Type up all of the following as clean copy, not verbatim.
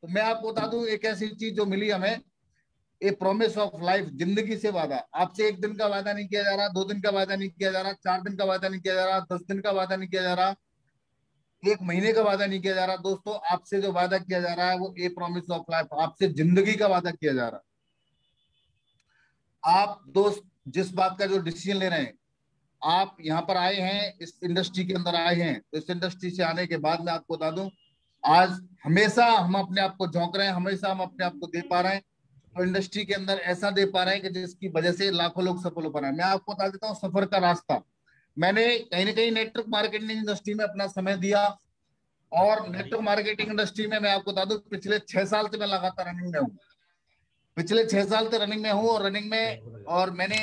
तो मैं आपको बता दूं एक ऐसी चीज जो मिली हमें, ए प्रॉमिस ऑफ लाइफ, जिंदगी से वादा। आपसे एक दिन का वादा नहीं किया जा रहा, 2 दिन का वादा नहीं किया जा रहा, 4 दिन का वादा नहीं किया जा रहा, 10 दिन का वादा नहीं किया जा रहा, 1 महीने का वादा नहीं किया जा रहा। दोस्तों आपसे जो वादा किया जा रहा है वो ए प्रॉमिस ऑफ लाइफ, आपसे जिंदगी का वादा किया जा रहा है। आप दोस्त जिस बात का जो डिसीजन ले रहे हैं, आप यहाँ पर आए हैं, इस इंडस्ट्री के अंदर आए हैं, तो इस इंडस्ट्री से आने के बाद मैं आपको बता दूं, आज हमेशा हम अपने आप को झोंक रहे हैं, हमेशा हम अपने आप को दे पा रहे हैं, तो इंडस्ट्री के अंदर ऐसा दे पा रहे हैं कि जिसकी वजह से लाखों लोग सफल हो पा रहे हैं। मैं आपको बता देता हूँ सफर का रास्ता। मैंने कहीं ना कहीं नेटवर्क मार्केटिंग इंडस्ट्री में अपना समय दिया, और नेटवर्क मार्केटिंग इंडस्ट्री में मैं आपको बता दूं पिछले 6 साल से मैं लगातार रनिंग में हूँ। पिछले 6 साल से रनिंग में हूँ, और रनिंग में, और मैंने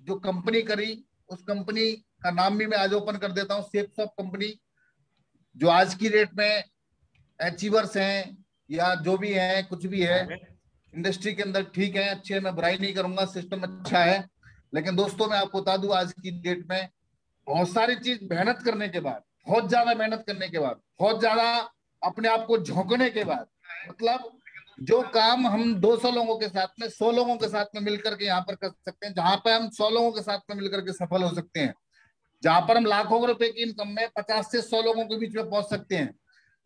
जो कंपनी करी उस कंपनी का नाम भी मैं आज ओपन कर देता हूँ, शेप्स ऑफ कंपनी, जो आज की डेट में अचीवर्स हैं या जो भी है, कुछ भी है इंडस्ट्री के अंदर, ठीक है, अच्छे है, मैं बुराई नहीं करूंगा, सिस्टम अच्छा है। लेकिन दोस्तों मैं आपको बता दूं आज की डेट में बहुत सारी चीज मेहनत करने के बाद, बहुत ज्यादा मेहनत करने के बाद, बहुत ज्यादा अपने आप को झोंकने के बाद, मतलब जो काम हम 200 लोगों के साथ में, 100 लोगों के साथ में मिलकर के यहाँ पर कर सकते हैं, जहां पर हम 100 लोगों के साथ में मिलकर के सफल हो सकते हैं, जहां पर हम लाखों रुपए की इनकम में 50 से 100 लोगों के बीच में पहुंच सकते हैं,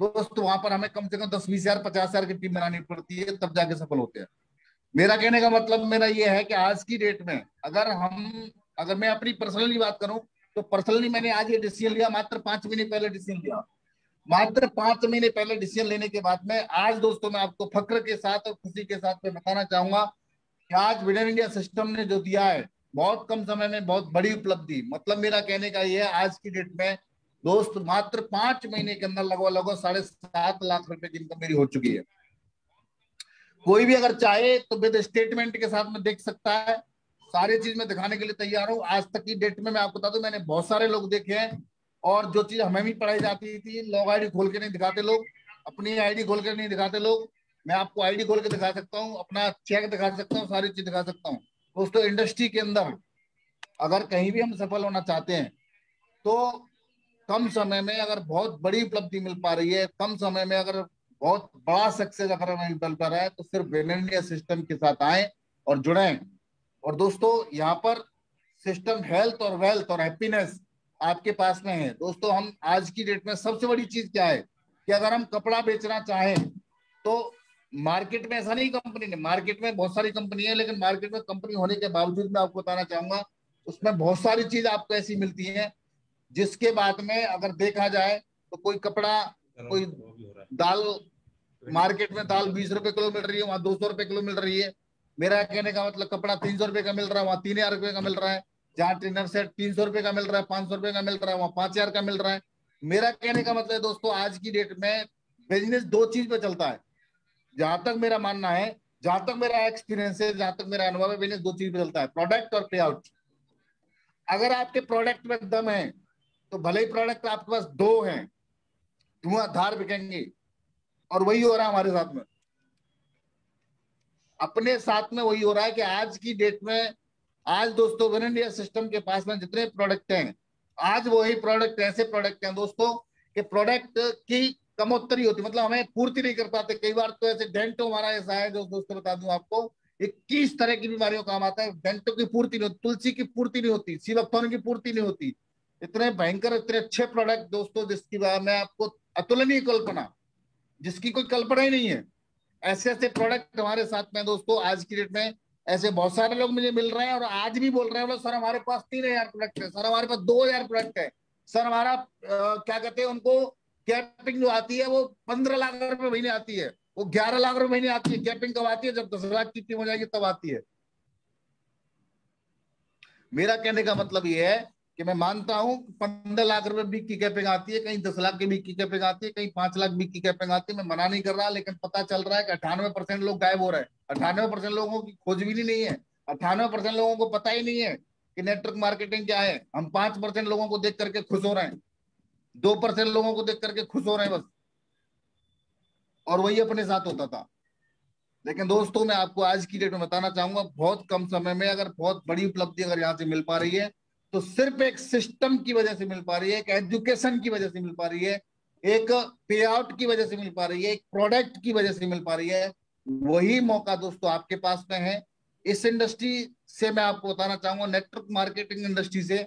दोस्तों वहां पर हमें कम से कम 10-20 हजार 50 हजार की टीम बनानी पड़ती है, तब जाके सफल होते हैं। मेरा कहने का मतलब मेरा ये है कि आज की डेट में अगर मैं अपनी पर्सनली बात करूं, तो पर्सनली मैंने आज ये डिसीजन लिया, मात्र 5 महीने पहले डिसीजन लिया, मात्र 5 महीने पहले डिसीजन लेने के बाद में आज दोस्तों मैं आपको फक्र के साथ और खुशी के साथ में बताना चाहूंगा कि आज विनर इंडिया सिस्टम ने जो दिया है, बहुत कम समय में बहुत बड़ी उपलब्धि, मतलब मेरा कहने का ये है आज की डेट में दोस्त मात्र 5 महीने के अंदर लगभग लगभग 7.5 लाख रुपए की इनकम मेरी हो चुकी है। कोई भी अगर चाहे तो विद स्टेटमेंट के साथ में देख सकता है, सारी चीज मैं दिखाने के लिए तैयार हूँ। आज तक की डेट में मैं आपको बता दूं मैंने बहुत सारे लोग देखे हैं, और जो चीज हमें भी पढ़ाई जाती थी, लोग आईडी खोल के नहीं दिखाते, लोग अपनी आईडी खोल के नहीं दिखाते लोग, मैं आपको आईडी खोल के दिखा सकता हूँ, अपना चेक दिखा सकता हूँ, सारी चीज दिखा सकता हूँ। दोस्तों इंडस्ट्री के अंदर अगर कहीं भी हम सफल होना चाहते हैं, तो कम समय में अगर बहुत बड़ी उपलब्धि मिल पा रही है, कम समय में अगर बहुत बड़ा सक्सेस अगर हमें मिल पा रहा है, तो सिर्फ विन इंडिया सिस्टम के साथ आए और जुड़े। और दोस्तों यहाँ पर सिस्टम हेल्थ और वेल्थ और हैप्पीनेस आपके पास में है। दोस्तों हम आज की डेट में सबसे बड़ी चीज क्या है कि अगर हम कपड़ा बेचना चाहें, तो मार्केट में ऐसा नहीं, कंपनी ने, मार्केट में बहुत सारी कंपनी है, लेकिन मार्केट में कंपनी होने के बावजूद मैं आपको बताना चाहूंगा उसमें बहुत सारी चीज आपको ऐसी मिलती है जिसके बाद में अगर देखा जाए तो कोई कपड़ा, कोई दाल, मार्केट में दाल 20 रुपए किलो मिल रही है, वहां 200 रुपए किलो मिल रही है। मेरा कहने का मतलब कपड़ा 300 रुपए का मिल रहा है, वहां 3 हजार रुपए का मिल रहा है। जहाँ ट्रेनर सेट 300 रुपए का मिल रहा है, 500 रुपए का मिल रहा है, वहां 5 हजार का मिल रहा है। मेरा कहने का मतलब दोस्तों आज की डेट में बिजनेस दो चीज पे चलता है, जहां तक मेरा मानना है, जहां तक मेरा एक्सपीरियंस है, जहां तक मेरा अनुभव है, बिजनेस दो चीज पे चलता है, प्रोडक्ट और पे आउट। अगर आपके प्रोडक्ट में दम है तो भले ही प्रोडक्ट आपके पास दो हैं, धुआंधार बिकेंगे। और वही हो रहा है हमारे साथ में, अपने साथ में वही हो रहा है कि आज की डेट में, आज दोस्तों विन इंडिया सिस्टम के पास में जितने प्रोडक्ट हैं, आज वही प्रोडक्ट, ऐसे प्रोडक्ट हैं दोस्तों कि प्रोडक्ट की कमोत्तरी होती, मतलब हमें पूर्ति नहीं कर पाते। कई बार तो ऐसे डेंटो हमारा ऐसा है जो दोस्तों बता दूं आपको, 21 तरह की बीमारियों का काम आता है, डेंटो की पूर्ति नहीं होती, तुलसी की पूर्ति नहीं होती, सीवकथॉर्न की पूर्ति नहीं होती। इतने भयंकर, इतने अच्छे प्रोडक्ट दोस्तों जिसकी मैं आपको अतुलनीय कल्पना, जिसकी कोई कल्पना ही नहीं है, ऐसे ऐसे प्रोडक्ट हमारे साथ में दोस्तों आज की डेट में। ऐसे बहुत सारे लोग मुझे मिल रहे हैं और आज भी बोल रहे हैं, सर हमारे पास 3 हजार प्रोडक्ट है, सर हमारे पास 2 हजार प्रोडक्ट है, सर हमारा क्या कहते हैं उनको, कैपिंग जो आती है वो 15 लाख रुपए महीने आती है, वो 11 लाख रुपए महीने आती है। कैपिंग कब आती है? जब 10 लाख की टीम हो जाएगी तब आती है। मेरा कहने का मतलब ये है कि मैं मानता हूं 15 लाख रुपए बीक की कैपिंग आती है, कहीं 10 लाख की बीक की कैपिंग आती है, कहीं 5 लाख बीक की कैपिंग आती है। मैं मना नहीं कर रहा, लेकिन पता चल रहा है कि 98% लोग गायब हो रहे हैं। 98% लोगों की खोजबीन ही नहीं है, 98% लोगों को पता ही नहीं है कि नेटवर्क मार्केटिंग क्या है। हम 5% लोगों को देख करके खुश हो रहे हैं, 2% लोगों को देख करके खुश हो रहे हैं बस, और वही अपने साथ होता था। लेकिन दोस्तों मैं आपको आज की डेट में बताना चाहूंगा, बहुत कम समय में अगर बहुत बड़ी उपलब्धि अगर यहाँ से मिल पा रही है, तो सिर्फ एक सिस्टम की वजह से मिल पा रही है, एक एजुकेशन की वजह से मिल पा रही है, एक पे आउट की वजह से मिल पा रही है, एक प्रोडक्ट की वजह से मिल पा रही है। वही मौका दोस्तों आपके पास में है। इस इंडस्ट्री से मैं आपको बताना चाहूंगा, नेटवर्क मार्केटिंग इंडस्ट्री से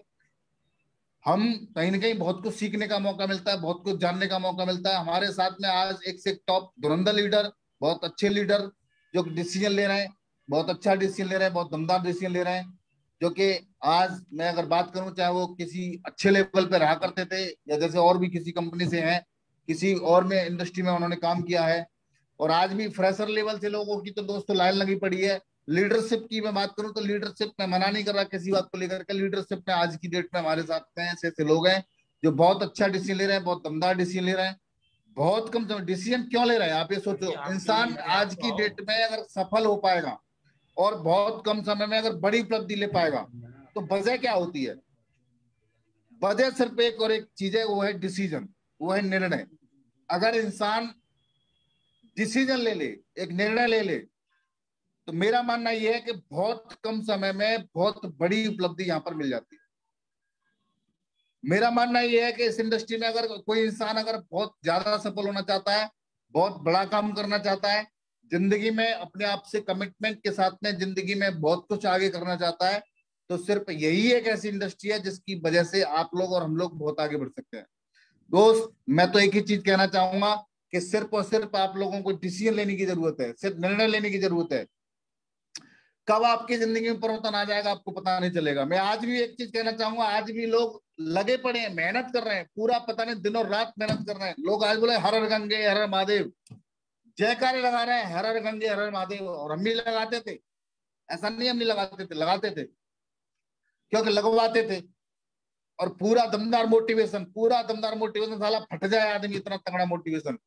हम कहीं ना कहीं बहुत कुछ सीखने का मौका मिलता है, बहुत कुछ जानने का मौका मिलता है। हमारे साथ में आज एक से एक टॉप धुरंधर लीडर, बहुत अच्छे लीडर जो डिसीजन ले रहे हैं, बहुत अच्छा डिसीजन ले रहे हैं, बहुत दमदार डिसीजन ले रहे हैं। जो कि आज मैं अगर बात करूं, चाहे वो किसी अच्छे लेवल पे रहा करते थे या जैसे और भी किसी कंपनी से हैं, किसी और में इंडस्ट्री में उन्होंने काम किया है, और आज भी फ्रेशर लेवल से लोगों की तो दोस्तों लाइन लगी पड़ी है। लीडरशिप की मैं बात करूं तो लीडरशिप में मना नहीं कर रहा किसी बात को लेकर के, लीडरशिप में आज की डेट में हमारे साथ में ऐसे ऐसे लोग हैं जो बहुत अच्छा डिसीजन ले रहे हैं, बहुत दमदार डिसीजन ले रहे हैं। बहुत कम समय डिसीजन क्यों ले रहे हैं आप ये सोचो। इंसान आज की डेट में अगर सफल हो पाएगा और बहुत कम समय में अगर बड़ी उपलब्धि ले पाएगा, तो वजह क्या होती है? वजह सिर्फ एक और एक चीज है, वो है डिसीजन, वो है निर्णय। अगर इंसान डिसीजन ले ले, एक निर्णय ले ले, तो मेरा मानना यह है कि बहुत कम समय में बहुत बड़ी उपलब्धि यहां पर मिल जाती है। मेरा मानना यह है कि इस इंडस्ट्री में अगर कोई इंसान अगर बहुत ज्यादा सफल होना चाहता है, बहुत बड़ा काम करना चाहता है, जिंदगी में अपने आप से कमिटमेंट के साथ में जिंदगी में बहुत कुछ आगे करना चाहता है, तो सिर्फ यही एक ऐसी इंडस्ट्री है जिसकी वजह से आप लोग और हम लोग बहुत आगे बढ़ सकते हैं। दोस्त, मैं तो एक ही चीज कहना चाहूंगा कि सिर्फ और सिर्फ आप लोगों को डिसीजन लेने की जरूरत है, सिर्फ निर्णय लेने की जरूरत है। कब आपकी जिंदगी में परिवर्तन आ जाएगा आपको पता नहीं चलेगा। मैं आज भी एक चीज कहना चाहूंगा, आज भी लोग लगे पड़े हैं, मेहनत कर रहे हैं, पूरा पता नहीं दिनों रात मेहनत कर रहे हैं। लोग आज बोले हर हर गंगे हर हर महादेव, जयकारे लगा रहे हैं, हर हर गंगे हर हर महादेव। और हम भी लगाते थे, ऐसा नहीं हम नहीं लगाते थे, लगाते थे क्योंकि लगवाते थे। और पूरा दमदार मोटिवेशन, पूरा दमदार मोटिवेशन, साला फट जाए आदमी, इतना तगड़ा मोटिवेशन।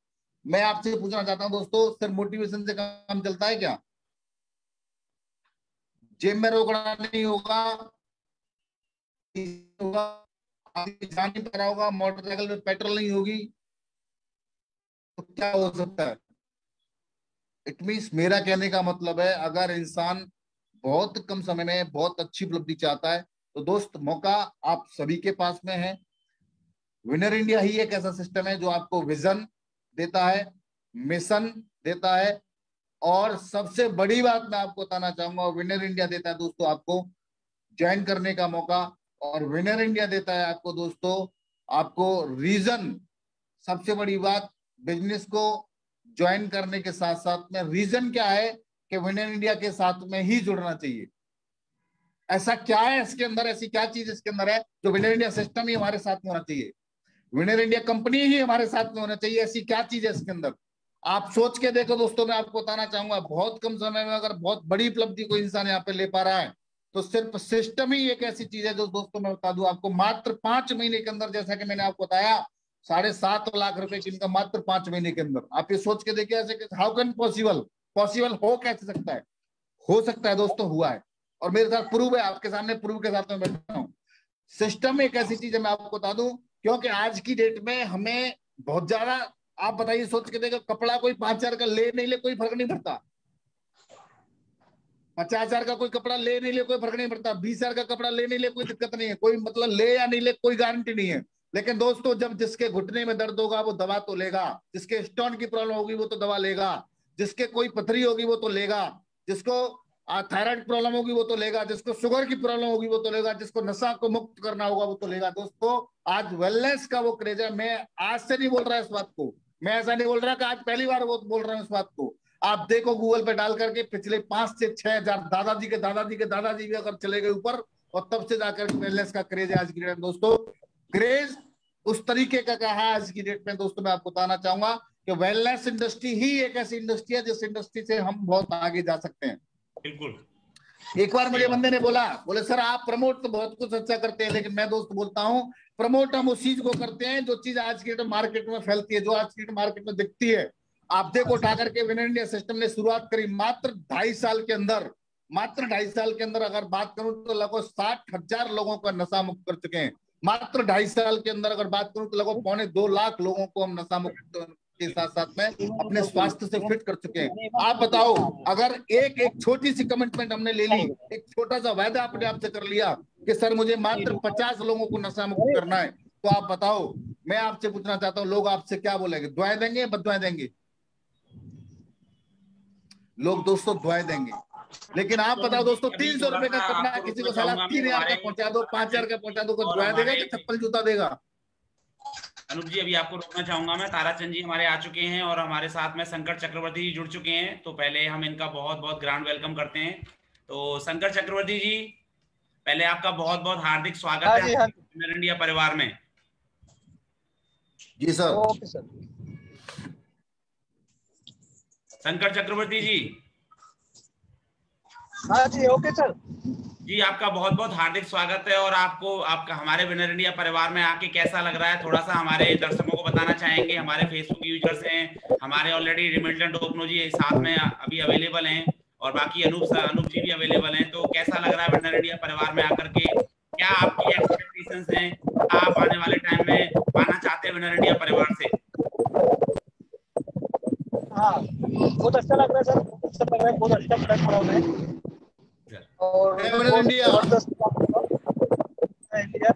मैं आपसे पूछना चाहता हूँ दोस्तों, सिर्फ मोटिवेशन से काम चलता है क्या? जेब में रोकड़ा नहीं होगा, होगा, आदमी जा नहीं पा रहा होगा, मोटरसाइकिल में पेट्रोल नहीं होगी, तो क्या हो सकता है? इट मीन्स, मेरा कहने का मतलब है, अगर इंसान बहुत कम समय में बहुत अच्छी उपलब्धि चाहता है, तो दोस्त मौका आप सभी के पास में है। विनर इंडिया ही एक ऐसा सिस्टम है जो आपको विजन देता है, मिशन देता है, और सबसे बड़ी बात मैं आपको बताना चाहूंगा, विनर इंडिया देता है दोस्तों आपको ज्वाइन करने का मौका। और विनर इंडिया देता है आपको दोस्तों, आपको रीजन। सबसे बड़ी बात, बिजनेस को ज्वाइन करने के साथ साथ में रीजन क्या है कि विनर इंडिया के साथ में ही जुड़ना चाहिए। ऐसा क्या है इसके अंदर, ऐसी क्या चीज इसके अंदर है जो विनर इंडिया सिस्टम ही हमारे साथ में होना चाहिए, विनर इंडिया कंपनी ही हमारे साथ में होना चाहिए? ऐसी क्या चीज है इसके अंदर? आप सोच के देखो दोस्तों। मैं आपको बताना चाहूंगा, बहुत कम समय में अगर बहुत बड़ी उपलब्धि कोई इंसान यहाँ पे ले पा रहा है, तो सिर्फ सिस्टम ही एक ऐसी चीज है जो दोस्तों मैं बता दूं आपको, मात्र 5 महीने के अंदर, जैसा कि मैंने आपको बताया, 7.5 लाख रुपए की इनकम मात्र 5 महीने के अंदर। आप ये सोच के देखिए, ऐसे हाउ कैन पॉसिबल, पॉसिबल हो कैसे सकता है? हो सकता है दोस्तों, हुआ है। और मेरे साथ प्रूव है, आपके सामने प्रूव के साथ में बैठा हूँ। सिस्टम एक ऐसी चीज है, मैं आपको बता दूं, क्योंकि आज की डेट में हमें बहुत ज्यादा, आप बताइए सोच के देखो, कपड़ा कोई 5,000 का ले नहीं ले कोई फर्क नहीं पड़ता, 50,000 का कोई कपड़ा ले नहीं ले कोई फर्क नहीं पड़ता, 20,000 का कपड़ा ले नहीं ले कोई दिक्कत नहीं है, कोई मतलब ले या नहीं ले कोई गारंटी नहीं है। लेकिन दोस्तों, जब जिसके घुटने में दर्द होगा वो दवा तो लेगा, जिसके स्टोन की प्रॉब्लम होगी वो तो दवा लेगा, जिसके कोई पथरी होगी वो तो लेगा, जिसको थायराइड प्रॉब्लम होगी वो तो लेगा, जिसको शुगर की प्रॉब्लम होगी वो तो लेगा, जिसको नशा को मुक्त करना होगा वो तो लेगा। दोस्तों, आज वेलनेस का वो क्रेज है। मैं आज से नहीं बोल रहा इस बात को, मैं ऐसा नहीं बोल रहा कि आज पहली बार वो बोल रहा हूँ इस बात को। आप देखो गूगल पे डाल करके, पिछले 5 से 6 हजार दादाजी के दादाजी के दादाजी भी अगर चले गए ऊपर, और तब से जाकर वेलनेस का क्रेज है आज की डेट में दोस्तों। क्रेज उस तरीके का कहा है आज की डेट में दोस्तों। मैं आपको बताना चाहूंगा कि वेलनेस इंडस्ट्री ही एक ऐसी इंडस्ट्री है जिस इंडस्ट्री से हम बहुत आगे जा सकते हैं। बिल्कुल। एक बार मुझे बंदे ने बोला, बोले सर आप प्रमोट तो बहुत कुछ अच्छा करते हैं, लेकिन मैं दोस्त बोलता हूँ, प्रमोट हम उस चीज को करते हैं जो चीज आज की मार्केट में फैलती है, जो आज की मार्केट में दिखती है। आप देखो, उठा करके विनर इंडिया सिस्टम ने शुरुआत करी मात्र 2.5 साल के अंदर, मात्र 2.5 साल के अंदर अगर बात करूं तो लगभग 60,000 लोगों का नशा मुक्त कर चुके हैं। मात्र 2.5 साल के अंदर अगर बात करूं तो लगभग 2.25 लाख लोगों को हम नशा मुक्त के साथ साथ में अपने स्वास्थ्य से फिट कर चुके हैं। आप बताओ, अगर एक एक छोटी सी कमिटमेंट हमने ले ली, एक छोटा सा वायदा अपने आप से कर लिया कि सर मुझे मात्र 50 लोगों को नशा मुक्त करना है, तो आप बताओ मैं आपसे पूछना चाहता हूँ, लोग आपसे क्या बोलेंगे? दुआएं देंगे या बददुआएं देंगे? लोग दोस्तों दुआएं देंगे। लेकिन आप तो बताओ दोस्तों, अभी 300 थोड़ा रुपए का सा कपड़ा आपको किसी रोकना को साला चाहूंगा मैं, 3,000 का हमारे पहुंचा दो, 5,000 का पहुंचा दो, कोई और दुआ देगा हमारे कि चप्पल जूता देगा? अनूप जी, अभी आपको रोकना चाहूंगा मैं। ताराचंद जी हमारे आ चुके हैं और हमारे साथ में शंकर चक्रवर्ती जी जुड़ चुके हैं, तो पहले हम इनका बहुत बहुत ग्रांड वेलकम करते हैं। तो शंकर चक्रवर्ती जी, पहले आपका बहुत बहुत हार्दिक स्वागत हाँ है जी, हाँ जी। विनर इंडिया परिवार में। जी sir. Okay sir. Shankar Chakraborty ji. हाँ जी, ओके सर। जी, आपका बहुत बहुत हार्दिक स्वागत है। और आपको आपका हमारे विनर इंडिया परिवार में आके कैसा लग रहा है, थोड़ा सा हमारे दर्शकों को बताना चाहेंगे? हमारे फेसबुक यूजर्स हैं, हमारे ऑलरेडी रिमिल्टन टोकनो जी साथ में अभी अवेलेबल हैं, और बाकी अनूप जी भी अवेलेबल हैं। तो कैसा लग रहा है विनर इंडिया परिवार में आकर के? क्या आपकी एक्सपेक्टेशंस हैं? क्या आप आने वाले टाइम में पाना चाहते हैं विनर इंडिया परिवार से? हाँ, बहुत अच्छा लग रहा है सर, बहुत अच्छा लग रहा है, बहुत अच्छा प्लेटफॉर्म है और विनर बहुत इंडिया। जबरदस्त काम होगा इंडिया।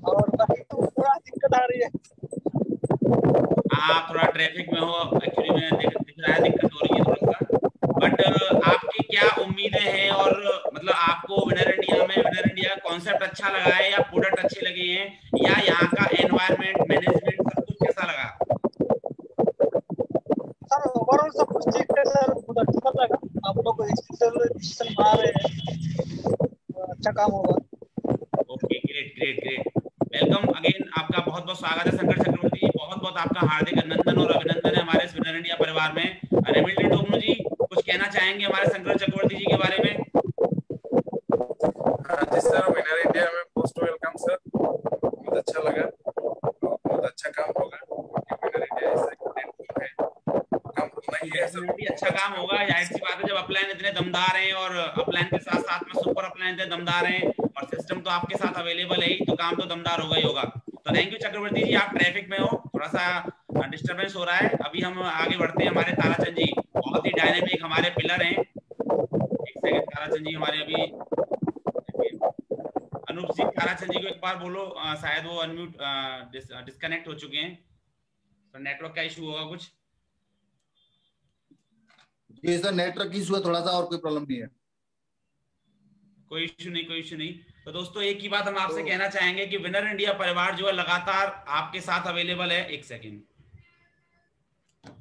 और बाकी तो थोड़ा दिक्कत आ रही है। आप थोड़ा ट्रैफिक में हो, एक्चुअली में दिख रहा है, दिक्कत हो रही है थोड़ा सा। बट आपकी क्या उम्मीदें हैं? और मतलब आपको विनर इंडिया में विनर इंडिया कॉन्सेप्ट अच्छा लगा है, या प्रोडक्ट अच्छे लगे हैं, या यहाँ का एनवायरनमेंट मैनेजमेंट सब कुछ कैसा लगा? सर ओवरऑल सब कुछ ठीक है सर, बहुत अच्छा लगा। आप लोग डिसीजन बना रहे हैं, अच्छा काम होगा। Okay, great great great. Welcome again, आपका बहुत बहुत स्वागत है शंकर चक्रवर्ती जी। बहुत बहुत आपका हार्दिक अभिनंदन और अभिनंदन है हमारे विनर इंडिया परिवार में। रेमिल्टन टोकनो जी, कुछ कहना चाहेंगे हमारे शंकर चक्रवर्ती जी के बारे में? जी सर, विनर इंडिया में मोस्ट वेलकम सर। बहुत अच्छा लगा और बहुत अच्छा काम होगा, क्योंकि विनर इंडिया ऐसा टीम है, काम होना ही है सर। डेफिनेटली अच्छा काम होगा, जाहिर सी बात है। जब अपलाइन इतने दमदार हैं और अपलाइन के साथ साथ में सुपर अपलाइन इतने दमदार हैं और सिस्टम तो आपके साथ अवेलेबल है ही, तो काम तो दमदार होगा ही होगा। तो थैंक यू चक्रवर्ती जी। आप ट्रैफिक में हो, थोड़ा सा डिस्टर्बेंस हो रहा है। अभी हम आगे बढ़ते हैं। हमारे ताराचंद जी बहुत ही डायनेमिक हमारे पिलर हैं। एक सेकंड, ताराचंद जी हमारे अभी अनूप जी, ताराचंद जी को एक बार बोलो, शायद वो अनम्यूट डिस्कनेक्ट हो चुके हैं, तो नेटवर्क का इशू होगा कुछ। जी सर, नेटवर्क इशू है थोड़ा सा, और कोई प्रॉब्लम नहीं है। कोई इशू नहीं, कोई इशू नहीं। तो दोस्तों एक ही बात हम आपसे कहना चाहेंगे कि विनर इंडिया परिवार जो है लगातार आपके साथ अवेलेबल है। एक सेकंड,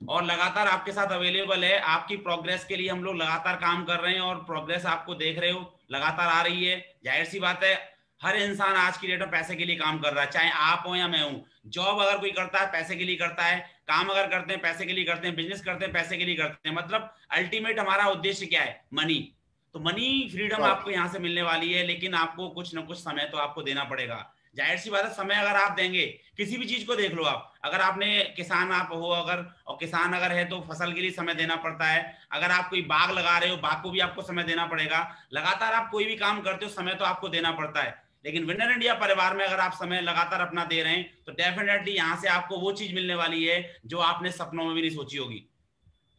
और लगातार आपके साथ अवेलेबल है। आपकी प्रोग्रेस के लिए हम लोग लगातार काम कर रहे हैं और प्रोग्रेस आपको देख रहे हो लगातार आ रही है। जाहिर सी बात है, हर इंसान आज की डेट में पैसे के लिए काम कर रहा है, चाहे आप हो या मैं हूं। जॉब अगर कोई करता है पैसे के लिए करता है, काम अगर करते हैं पैसे के लिए करते हैं, बिजनेस करते हैं पैसे के लिए करते हैं। मतलब अल्टीमेट हमारा उद्देश्य क्या है? मनी। तो मनी फ्रीडम आपको यहाँ से मिलने वाली है, लेकिन आपको कुछ ना कुछ समय तो आपको देना पड़ेगा। जाहिर सी बात है, समय अगर आप देंगे, किसी भी चीज को देख लो आप, अगर आपने किसान आप हो अगर, और किसान अगर है तो फसल के लिए समय देना पड़ता है। अगर आप कोई बाग लगा रहे हो, बाग को भी आपको समय देना पड़ेगा। लगातार आप कोई भी काम करते हो, समय तो आपको देना पड़ता है। लेकिन विनर इंडिया परिवार में अगर आप समय लगातार अपना दे रहे हैं, तो डेफिनेटली यहाँ से आपको वो चीज मिलने वाली है जो आपने सपनों में भी नहीं सोची होगी।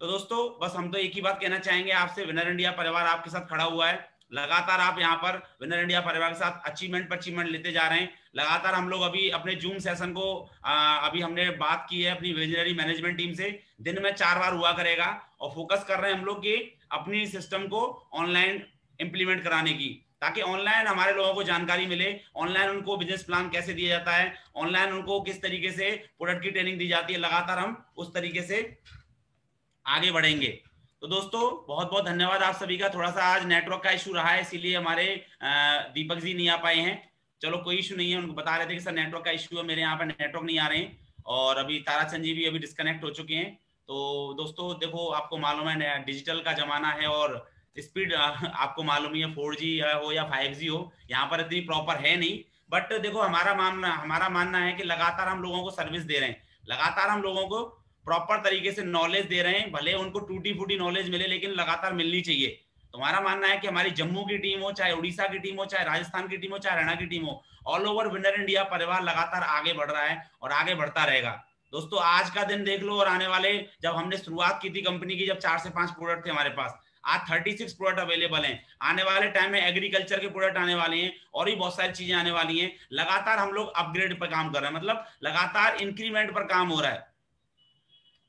तो दोस्तों बस हम तो एक ही बात कहना चाहेंगे आपसे, विनर इंडिया परिवार आपके साथ खड़ा हुआ है। लगातार आप यहाँ पर विनर इंडिया परिवार के साथ अचीवमेंट पर अचीवमेंट लेते जा रहे हैं। लगातार हम लोग अभी अपने जूम सेशन को अभी हमने बात की है अपनी विजनरी मैनेजमेंट टीम से, दिन में 4 बार हुआ करेगा। और फोकस कर रहे हैं हम लोग कि अपनी सिस्टम को ऑनलाइन इंप्लीमेंट कराने की, ताकि ऑनलाइन हमारे लोगों को जानकारी मिले, ऑनलाइन उनको बिजनेस प्लान कैसे दिया जाता है, ऑनलाइन उनको किस तरीके से प्रोडक्ट की ट्रेनिंग दी जाती है। लगातार हम उस तरीके से आगे बढ़ेंगे। तो दोस्तों बहुत बहुत धन्यवाद आप सभी का। थोड़ा सा आज नेटवर्क का इशू रहा है, इसीलिए हमारे दीपक जी नहीं आ पाए हैं। चलो कोई इशू नहीं है, उनको बता रहे थे कि सर नेटवर्क का इशू है, मेरे यहाँ पर नेटवर्क नहीं आ रहे हैं। और अभी ताराचंद जी भी अभी डिस्कनेक्ट हो चुके हैं। तो दोस्तों देखो, आपको मालूम है डिजिटल का जमाना है और स्पीड आपको मालूम ही है, 4G हो या 5G हो, यहाँ पर इतनी प्रॉपर है नहीं। बट देखो हमारा मानना है कि लगातार हम लोगों को सर्विस दे रहे हैं, लगातार हम लोगों को प्रॉपर तरीके से नॉलेज दे रहे हैं। भले उनको टूटी फूटी नॉलेज मिले, लेकिन लगातार मिलनी चाहिए। तुम्हारा मानना है कि हमारी जम्मू की टीम हो, चाहे उड़ीसा की टीम हो, चाहे राजस्थान की टीम हो, चाहे हरियाणा की टीम हो, ऑल ओवर विनर इंडिया परिवार लगातार आगे बढ़ रहा है और आगे बढ़ता रहेगा। दोस्तों आज का दिन देख लो और आने वाले, जब हमने शुरुआत की थी कंपनी की, जब 4 से 5 प्रोडक्ट थे हमारे पास, आज 36 प्रोडक्ट अवेलेबल हैं। आने वाले टाइम में एग्रीकल्चर के प्रोडक्ट आने वाले हैं और भी बहुत सारी चीजें आने वाली हैं। लगातार हम लोग अपग्रेड पर काम कर रहे हैं, मतलब लगातार इंक्रीमेंट पर काम हो रहा है।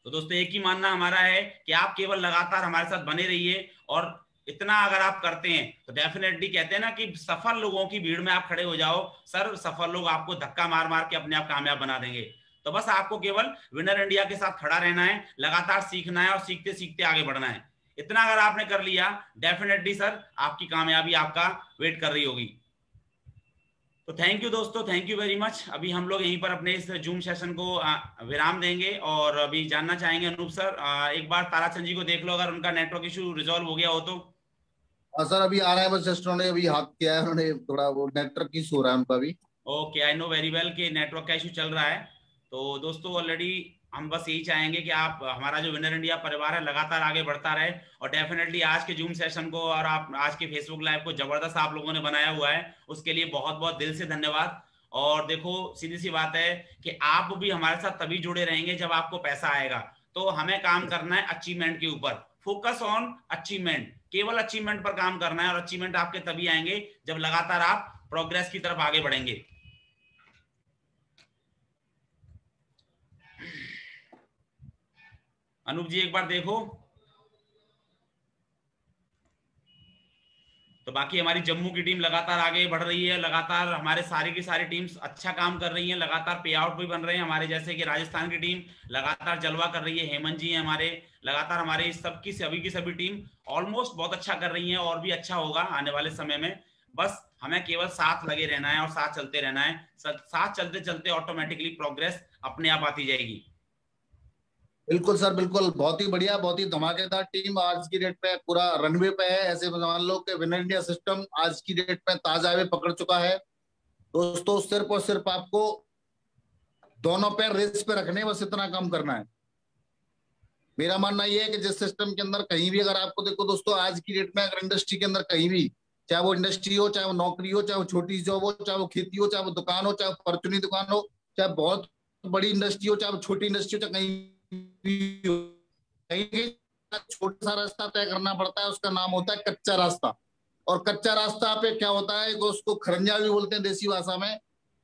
तो दोस्तों एक ही मानना हमारा है कि आप केवल लगातार हमारे साथ बने रहिए, और इतना अगर आप करते हैं तो डेफिनेटली कहते हैं ना कि सफल लोगों की भीड़ में आप खड़े हो जाओ सर, सफल लोग आपको धक्का मार मार के अपने आप कामयाब बना देंगे। तो बस आपको केवल विनर इंडिया के साथ खड़ा रहना है, लगातार सीखना है और सीखते सीखते आगे बढ़ना है। इतना अगर आपने कर लिया डेफिनेटली सर आपकी कामयाबी आपका वेट कर रही होगी। तो थैंक यू दोस्तों, थैंक यू वेरी मच। अभी हम लोग यहीं पर अपने इस जूम सेशन को विराम देंगे, और अभी जानना चाहेंगे अनूप सर, एक बार ताराचंद जी को देख लो अगर उनका नेटवर्क इशू रिजॉल्व हो गया हो तो। सर अभी आ रहा है, बस जस्ट उन्होंने अभी हाथ किया है, उन्होंने थोड़ा वो नेटवर्क इशू हो रहा है उनका भी। Okay, I know very well कि नेटवर्क का इशू चल रहा है। तो दोस्तों ऑलरेडी हम बस यही चाहेंगे कि आप हमारा जो विनर इंडिया परिवार है लगातार आगे बढ़ता रहे, और डेफिनेटली आज के जूम सेशन को और आप आज के फेसबुक लाइव को जबरदस्त आप लोगों ने बनाया हुआ है, उसके लिए बहुत बहुत दिल से धन्यवाद। और देखो सीधी सी बात है कि आप भी हमारे साथ तभी जुड़े रहेंगे जब आपको पैसा आएगा। तो हमें काम करना है अचीवमेंट के ऊपर, फोकस ऑन अचीवमेंट, केवल अचीवमेंट पर काम करना है, और अचीवमेंट आपके तभी आएंगे जब लगातार आप प्रोग्रेस की तरफ आगे बढ़ेंगे। अनूप जी एक बार देखो। तो बाकी हमारी जम्मू की टीम लगातार आगे बढ़ रही है, लगातार हमारे सारी की सारी टीम्स अच्छा काम कर रही हैं, लगातार पे आउट भी बन रहे हैं हमारे, जैसे कि राजस्थान की टीम लगातार जलवा कर रही है, हेमंत जी हैं हमारे, लगातार हमारे सबकी सभी की सभी टीम ऑलमोस्ट बहुत अच्छा कर रही है, और भी अच्छा होगा आने वाले समय में। बस हमें केवल साथ लगे रहना है और साथ चलते रहना है, साथ चलते चलते ऑटोमेटिकली प्रोग्रेस अपने आप आती जाएगी। बिल्कुल सर, बिल्कुल, बहुत ही बढ़िया, बहुत ही धमाकेदार टीम आज की डेट पे पूरा रनवे पे है। ऐसे मान लो कि विनर इंडिया सिस्टम आज की डेट में ताजा हाईवे पकड़ चुका है। दोस्तों सिर्फ और सिर्फ आपको दोनों पैर रेस पे रखने, बस इतना काम करना है। मेरा मानना यह है कि जिस सिस्टम के अंदर कहीं भी अगर आपको देखो दोस्तों, आज की डेट में अगर इंडस्ट्री के अंदर कहीं भी, चाहे वो इंडस्ट्री हो, चाहे वो नौकरी हो, चाहे वो छोटी जॉब हो, चाहे वो खेती हो, चाहे वो दुकान हो, चाहे वो परचूनी दुकान हो, चाहे बहुत बड़ी इंडस्ट्री हो, चाहे वो छोटी इंडस्ट्री हो, चाहे कहीं छोटा सा रास्ता तय करना पड़ता है, उसका नाम होता है कच्चा रास्ता। और कच्चा रास्ता पे क्या होता है, उसको खरंजा भी बोलते हैं देसी भाषा में,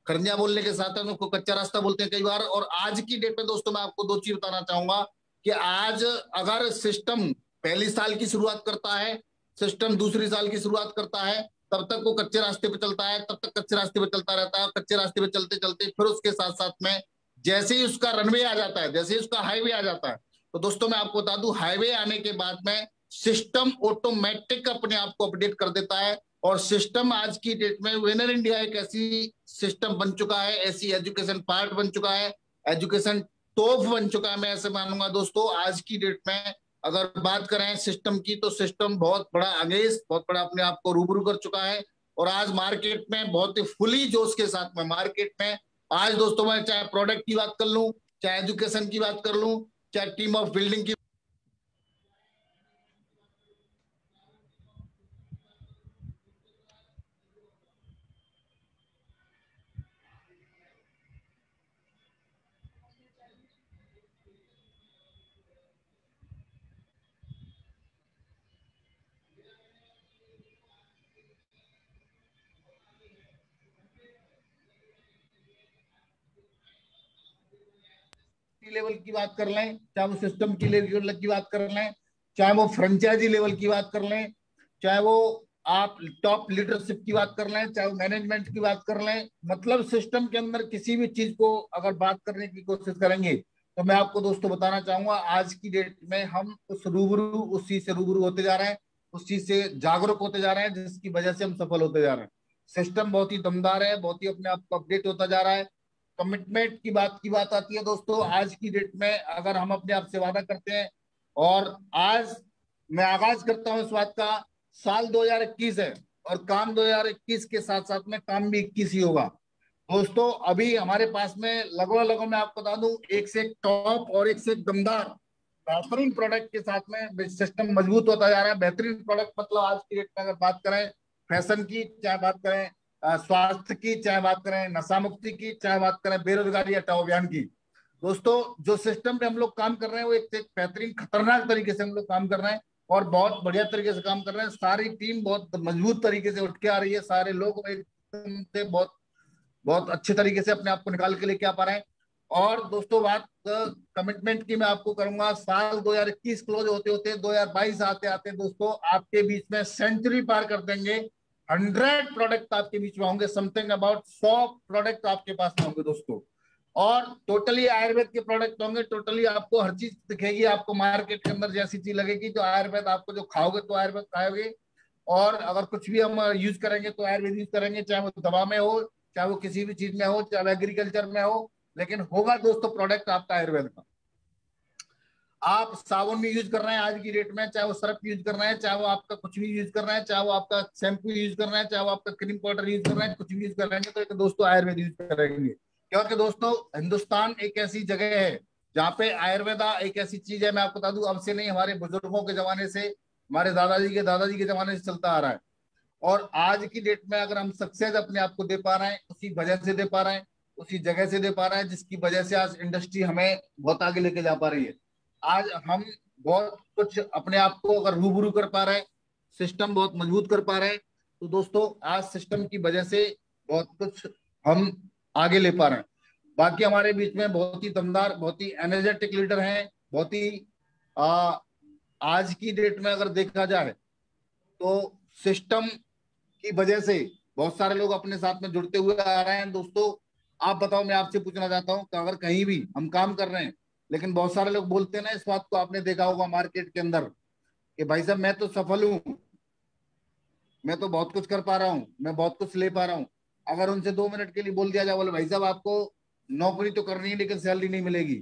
खरंजा बोलने के साथ में उसको कच्चा रास्ता बोलते हैं कई बार। और आज की डेट में दोस्तों मैं आपको दो चीज बताना चाहूंगा कि आज अगर सिस्टम पहली साल की शुरुआत करता है, सिस्टम दूसरी साल की शुरुआत करता है, तब तक वो कच्चे रास्ते पे चलता है, तब तक कच्चे रास्ते पे चलता रहता है। कच्चे रास्ते पे चलते चलते फिर उसके साथ साथ में जैसे ही उसका रनवे आ जाता है, जैसे ही उसका हाईवे आ जाता है, तो दोस्तों मैं आपको बता दूं हाईवे आने के बाद में सिस्टम ऑटोमेटिक अपने आप को अपडेट कर देता है। और सिस्टम आज की डेट में विनर इंडिया एक ऐसी सिस्टम बन चुका है, ऐसी एजुकेशन पार्ट बन चुका है, एजुकेशन तोफ बन चुका है, मैं ऐसे मानूंगा दोस्तों। आज की डेट में अगर बात करें सिस्टम की, तो सिस्टम बहुत बड़ा अंग्रेज, बहुत बड़ा अपने आप को रूबरू कर चुका है, और आज मार्केट में बहुत ही फुली जोश के साथ में मार्केट में आज दोस्तों मैं चाहे प्रोडक्ट की बात कर लूं, चाहे एजुकेशन की बात कर लूं, चाहे टीम ऑफ बिल्डिंग की, लेवल की बात कर लें, चाहे वो सिस्टम की लेवल की बात कर लें, चाहे वो फ्रेंचाइजी लेवल की बात कर लें, चाहे वो आप टॉप लीडरशिप की बात कर लें, चाहे वो मैनेजमेंट की बात कर लें, मतलब सिस्टम के अंदर किसी भी चीज को अगर बात करने की कोशिश करेंगे तो मैं आपको दोस्तों बताना चाहूंगा आज की डेट में हम उस चीज से रूबरू होते जा रहे हैं, उस चीज से जागरूक होते जा रहे हैं, जिसकी वजह से हम सफल होते जा रहे हैं। सिस्टम बहुत ही दमदार है, बहुत ही अपने आप को अपडेट होता जा रहा है। कमिटमेंट की बात आती है दोस्तों, आज की डेट में अगर हम अपने आप से वादा करते हैं, और आज मैं आगाज करता हूं इस बात का, साल 2021 है और काम 2021 के साथ साथ में काम भी 21 ही होगा दोस्तों। अभी हमारे पास में लगभग मैं आपको बता दूं एक से एक टॉप और एक से एक दमदार बेहतरीन प्रोडक्ट के साथ में सिस्टम मजबूत होता जा रहा है। बेहतरीन प्रोडक्ट मतलब आज की डेट में अगर बात करें फैशन की, चाहे बात करें स्वास्थ्य की, चाहे बात करें नशा मुक्ति की, चाहे बात करें बेरोजगारी हटाओ अभियान की, दोस्तों जो सिस्टम पे हम लोग काम कर रहे हैं वो एक बेहतरीन खतरनाक तरीके से हम लोग काम कर रहे हैं। और बहुत बढ़िया तरीके से काम कर रहे हैं। सारी टीम बहुत मजबूत तरीके से उठ के आ रही है, सारे लोग एकदम से बहुत बहुत अच्छे तरीके से अपने आप को निकाल के लेके आ पा रहे हैं। और दोस्तों बात कमिटमेंट की मैं आपको करूंगा, साल 2021 क्लोज होते होते 2022 आते आते दोस्तों आपके बीच में सेंचुरी पार कर देंगे। 100 प्रोडक्ट आपके बीच में होंगे, समथिंग अबाउट 100 प्रोडक्ट आपके पास में होंगे दोस्तों। और टोटली आयुर्वेद के प्रोडक्ट होंगे, टोटली आपको हर चीज दिखेगी, आपको मार्केट के अंदर जैसी चीज लगेगी जो आयुर्वेद, आपको जो खाओगे तो आयुर्वेद खाओगे। और अगर कुछ भी हम यूज करेंगे तो आयुर्वेद यूज करेंगे, चाहे वो दवा में हो, चाहे वो किसी भी चीज में हो, चाहे एग्रीकल्चर में हो, लेकिन होगा दोस्तों प्रोडक्ट आपका आयुर्वेद का। आप साबुन भी यूज कर रहे हैं आज की डेट में, चाहे वो सर्फ यूज कर रहे हैं, चाहे वो आपका कुछ भी यूज कर रहे हैं, चाहे वो आपका शैम्पू यूज कर रहे हैं, चाहे वो आपका क्रीम पाउडर यूज कर रहे हैं, कुछ भी यूज कर रहे हैं तो एक दोस्तों आयुर्वेद यूज करेंगे। क्योंकि दोस्तों हिंदुस्तान एक ऐसी जगह है जहाँ पे आयुर्वेदा एक ऐसी चीज है, मैं आपको बता दूं अब से नहीं, हमारे बुजुर्गों के जमाने से, हमारे दादाजी के जमाने से चलता आ रहा है। और आज की डेट में अगर हम सक्सेस अपने आप को दे पा रहे हैं, उसी वजह से दे पा रहे हैं, उसी जगह से दे पा रहे हैं जिसकी वजह से आज इंडस्ट्री हमें बहुत आगे लेके जा पा रही है। आज हम बहुत कुछ अपने आप को अगर रूबरू कर पा रहे हैं, सिस्टम बहुत मजबूत कर पा रहे हैं, तो दोस्तों आज सिस्टम की वजह से बहुत कुछ हम आगे ले पा रहे हैं। बाकी हमारे बीच में बहुत ही दमदार, बहुत ही एनर्जेटिक लीडर हैं, बहुत ही आज की डेट में अगर देखा जाए तो सिस्टम की वजह से बहुत सारे लोग अपने साथ में जुड़ते हुए आ रहे हैं। दोस्तों आप बताओ, मैं आपसे पूछना चाहता हूं कि अगर कहीं भी हम काम कर रहे हैं, लेकिन बहुत सारे लोग बोलते हैं ना, इस बात को आपने देखा होगा मार्केट के अंदर कि भाई साहब मैं तो सफल हूं, मैं तो बहुत कुछ कर पा रहा हूं, मैं बहुत कुछ ले पा रहा हूं। अगर उनसे 2 मिनट के लिए बोल दिया जाए, बोले भाई साहब आपको नौकरी तो करनी है लेकिन सैलरी नहीं मिलेगी,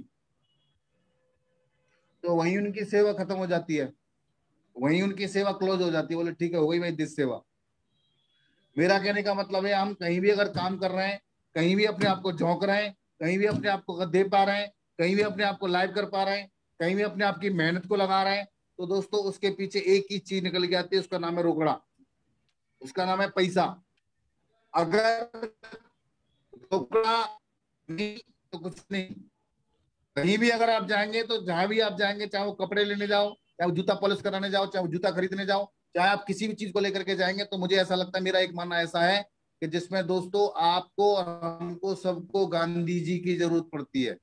तो वहीं उनकी सेवा खत्म हो जाती है, वहीं उनकी सेवा क्लोज हो जाती है। बोले ठीक है, हो गई भाई दिस सेवा। मेरा कहने का मतलब है हम कहीं भी अगर काम कर रहे हैं, कहीं भी अपने आप को झोंक रहे हैं, कहीं भी अपने आप को दे पा रहे हैं, कहीं भी अपने आप को लाइव कर पा रहे हैं, कहीं भी अपने आप की मेहनत को लगा रहे हैं, तो दोस्तों उसके पीछे एक ही चीज निकल के आती है, उसका नाम है रोकड़ा, उसका नाम है पैसा। अगर रोकड़ा नहीं तो कुछ नहीं। कहीं भी अगर आप जाएंगे तो जहां भी आप जाएंगे, चाहे वो कपड़े लेने जाओ, चाहे वो जूता पॉलिश कराने जाओ, चाहे वो जूता खरीदने जाओ, चाहे आप किसी भी चीज को लेकर के जाएंगे, तो मुझे ऐसा लगता है, मेरा एक मानना ऐसा है कि जिसमें दोस्तों आपको और हमको सबको गांधी जी की जरूरत पड़ती है।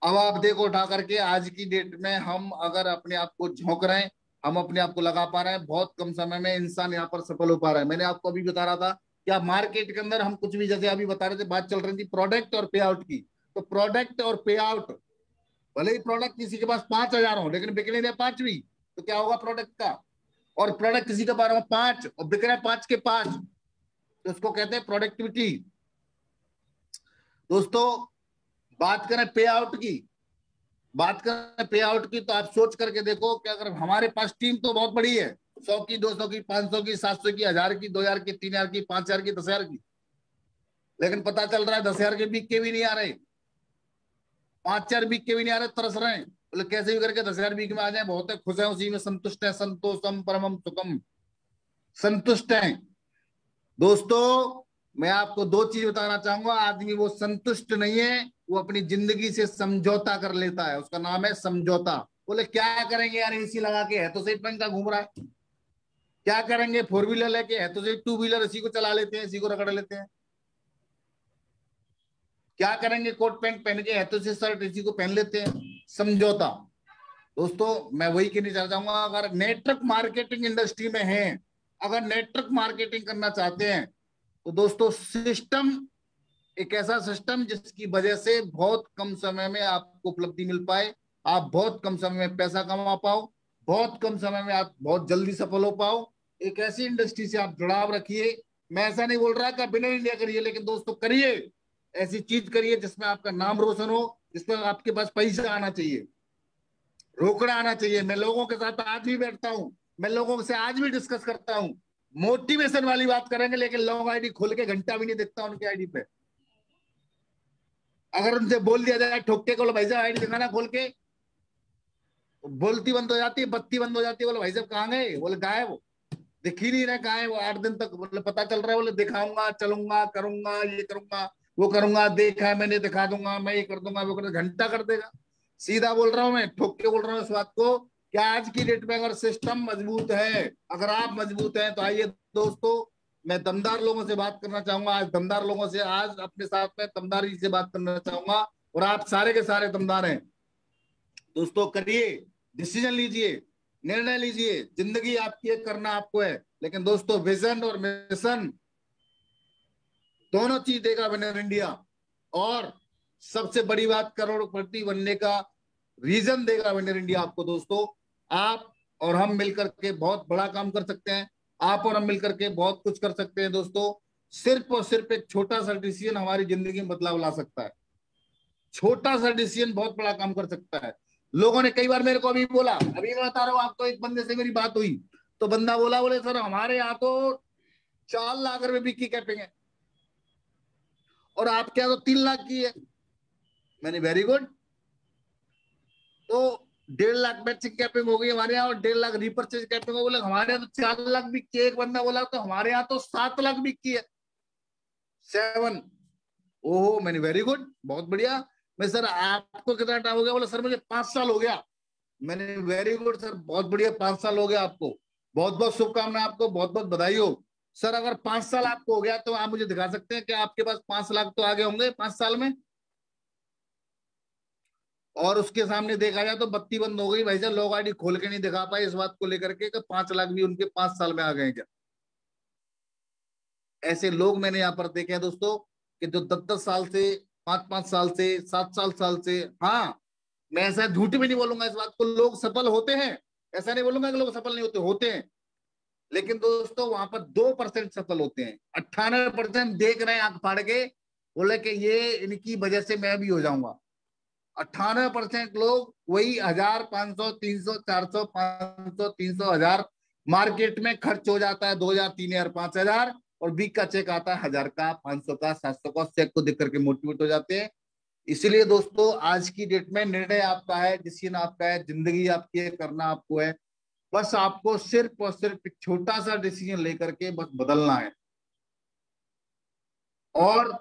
अब आप देखो उठा करके आज की डेट में हम अगर अपने आप को झोंक रहे हैं, हम अपने आप को लगा पा रहे हैं, बहुत कम समय में इंसान यहाँ पर सफल हो पा रहा है। मैंने आपको अभी बता रहा था कि आप मार्केट के अंदर हम कुछ भी, जैसे अभी बता रहे थे, बात चल रही थी प्रोडक्ट और पे आउट की, तो प्रोडक्ट और पे आउट, भले ही प्रोडक्ट किसी के पास 5,000 हो लेकिन बिक नहीं रहे 5 भी, तो क्या होगा प्रोडक्ट का। और प्रोडक्ट किसी के पास 5 और बिक रहे 5 के 5, तो उसको कहते हैं प्रोडक्टिविटी। दोस्तों बात करें पे आउट की, बात करें पे आउट की, तो आप सोच करके देखो कि अगर हमारे पास टीम तो बहुत बड़ी है, 100 की, 200 की, 500 की, 700 की, 1000 की, 2000 की, 3000 की, 5000 की, 10,000 की, लेकिन पता चल रहा है 10,000 के बिक के भी नहीं आ रहे, 5,000 बिक के भी नहीं आ रहे, तरस रहे हैं। बोले कैसे भी करके 10,000 बिक में आ जाए, बहुत है, खुश है, उसी में संतुष्ट है, संतोषम परमम सुखम, संतुष्ट है। दोस्तों मैं आपको 2 चीज बताना चाहूंगा, आदमी वो संतुष्ट नहीं है, वो अपनी जिंदगी से समझौता कर लेता है, उसका नाम है समझौता। बोले क्या करेंगे यार, एसी लगा के, है तो सही पंखा घूम रहा है, क्या करेंगे 4 व्हीलर लेके, है तो सही 2 व्हीलर, इसी को चला लेते हैं, इसी को रगड़ लेते हैं, क्या करेंगे कोट पैंट पहन के, है तो से शर्ट इसी को पहन लेते हैं, समझौता। दोस्तों मैं वही कहना चाहूंगा, अगर नेटवर्क मार्केटिंग इंडस्ट्री में है, अगर नेटवर्क मार्केटिंग करना चाहते हैं, तो दोस्तों सिस्टम, एक ऐसा सिस्टम जिसकी वजह से बहुत कम समय में आपको उपलब्धि मिल पाए, आप बहुत कम समय में पैसा कमा पाओ, बहुत कम समय में आप बहुत जल्दी सफल हो पाओ, एक ऐसी इंडस्ट्री से आप जुड़ाव रखिए। मैं ऐसा नहीं बोल रहा कि विनर इंडिया करिए, लेकिन दोस्तों करिए, ऐसी चीज करिए जिसमें आपका नाम रोशन हो, जिसमें आपके पास पैसा आना चाहिए, रोकड़ा आना चाहिए। मैं लोगों के साथ आज भी बैठता हूं, मैं लोगों से आज भी डिस्कस करता हूं, मोटिवेशन वाली बात करेंगे, लेकिन लोग आईडी खोल के घंटा भी नहीं देखता उनकी आईडी पे। अगर उनसे बोल दिया जाए ठोक के, बोलो भाई साहब आईडी दिखाना खोल के, बोलती बंद हो जाती है, बत्ती बंद हो जाती है, बोले भाई साहब कहाँ गए, बोले गायब, दिख ही नहीं रहे कहाँ है वो, 8 दिन तक, बोले पता चल रहा है, बोले दिखाऊंगा, चलूंगा, करूंगा, ये करूंगा, वो करूंगा, देखा है मैंने, दिखा दूंगा, मैं ये कर दूंगा, वो कर, घंटा कर देगा, सीधा बोल रहा हूं मैं, ठोक के बोल रहा हूं इस बात को कि आज की डेट में अगर सिस्टम मजबूत है, अगर आप मजबूत हैं, तो आइए दोस्तों, मैं दमदार लोगों से बात करना चाहूंगा। आज दमदार लोगों से, आज अपने साथ में दमदारी से बात करना चाहूंगा, और आप सारे के सारे दमदार हैं दोस्तों। करिए, डिसीजन लीजिए, निर्णय लीजिए, जिंदगी आपकी है, करना आपको है। लेकिन दोस्तों विजन और मिशन दोनों चीज देगा विनर इंडिया, और सबसे बड़ी बात, करोड़पति बनने का रीजन देगा विनर इंडिया आपको। दोस्तों आप और हम मिलकर के बहुत बड़ा काम कर सकते हैं, आप और हम मिलकर के बहुत कुछ कर सकते हैं दोस्तों। सिर्फ और सिर्फ एक छोटा सा डिसीजन हमारी जिंदगी में बदलाव ला सकता है। छोटा सा डिसीजन बहुत बड़ा काम कर सकता है। लोगों ने कई बार मेरे को अभी बोला, अभी मैं बता रहा हूँ आपको, एक बंदे से मेरी बात हुई, तो बंदा बोला, बोले सर हमारे यहाँ तो 4 लाख रुपए बिक्की कैपिंग है और आपके यहाँ तो 3 लाख की है। मैंने वेरी गुड, तो 1.5 लाख मैचिंग कैपिंग हो गई हमारे यहाँ और 1.5 लाख रिपर्चेज कैपिंग हो गई। हमारे यहाँ तो 4 लाख बिक्की है। एक बंदा बोला तो हमारे यहाँ तो 7 लाख बिक्की है, 7। ओहो, मैंने वेरी गुड, बहुत बढ़िया। मैं सर आपको कितना टाइम हो गया? बोला सर मुझे 5 साल हो गया। मैंने वेरी गुड सर, बहुत बढ़िया, 5 साल हो गया आपको, बहुत बहुत शुभकामनाएं आपको, बहुत बहुत बधाई हो। सर अगर 5 साल आपको हो गया तो आप मुझे दिखा सकते हैं कि आपके पास 5 लाख तो आगे होंगे 5 साल में? और उसके सामने देखा जाए तो बत्ती बंद हो गई भाई साहब, लोग आईडी खोल के नहीं दिखा पाए इस बात को लेकर के 5 लाख भी उनके 5 साल में आ गए क्या? ऐसे लोग मैंने यहाँ पर देखे हैं दोस्तों कि जो 10-10 साल से, 5-5 साल से, 7 साल से, हाँ मैं ऐसा झूठ भी नहीं बोलूंगा इस बात को, लोग सफल होते हैं, ऐसा नहीं बोलूंगा कि लोग सफल नहीं होते, होते हैं। लेकिन दोस्तों वहां पर 2% सफल होते हैं, 98% देख रहे हैं आंख फाड़ के, बोले कि ये इनकी वजह से मैं भी हो जाऊंगा। 98% लोग वही 1000, 500, 300, 400, 500, 300, 1000 मार्केट में खर्च हो जाता है, 2000, 3000, 5000, और वीक का चेक आता है 1000 का, 500 का, 700 का, चेक को देख करके मोटिवेट हो जाते हैं। इसलिए दोस्तों आज की डेट में निर्णय आपका है, डिसीजन आपका है, जिंदगी आपकी है, करना आपको है। बस आपको सिर्फ और सिर्फ एक छोटा सा डिसीजन लेकर के बस बदलना है, और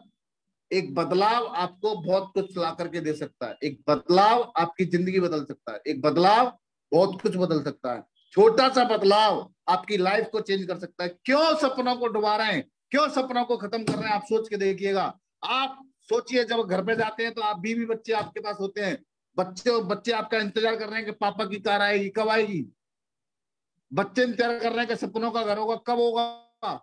एक बदलाव आपको बहुत कुछ ला करके दे सकता है। एक बदलाव आपकी जिंदगी बदल सकता है, एक बदलाव बहुत कुछ बदल सकता है। छोटा सा बदलाव आपकी लाइफ को चेंज कर सकता है। क्यों सपनों को डुबा रहे हैं, क्यों सपनों को खत्म कर रहे हैं? आप सोच के देखिएगा। आप सोचिए, जब घर पे जाते हैं तो आप बीवी बच्चे आपके पास होते हैं, बच्चे आपका इंतजार कर रहे हैं कि पापा की कार आएगी, कब आएगी। बच्चे इंतजार कर रहे हैं कि सपनों का घर होगा, कब होगा।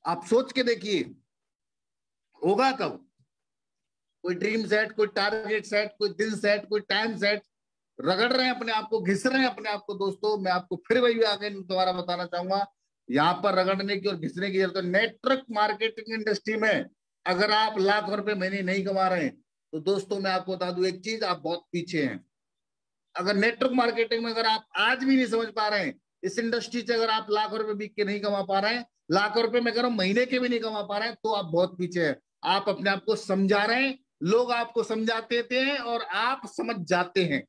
आप सोच के देखिए, होगा कब? कोई ड्रीम सेट, कोई टारगेट सेट, कोई दिन सेट, कोई टाइम सेट, रगड़ रहे हैं अपने आप को, घिस रहे हैं अपने आप को। दोस्तों मैं आपको फिर वही आगे दोबारा बताना चाहूंगा, यहाँ पर रगड़ने की और घिसने की जरूरत है। नेटवर्क मार्केटिंग इंडस्ट्री में अगर आप लाखों रुपए महीने नहीं कमा रहे हैं तो दोस्तों मैं आपको बता दूं एक चीज, आप बहुत पीछे हैं। अगर नेटवर्क मार्केटिंग में अगर आप आज भी नहीं समझ पा रहे हैं, इस इंडस्ट्री से अगर आप लाखों रुपए बिक के नहीं कमा पा रहे हैं, लाखों रुपए में अगर महीने के भी नहीं कमा पा रहे हैं, तो आप बहुत पीछे हैं। आप अपने आप को समझा रहे हैं, लोग आपको समझाते थे और आप समझ जाते हैं,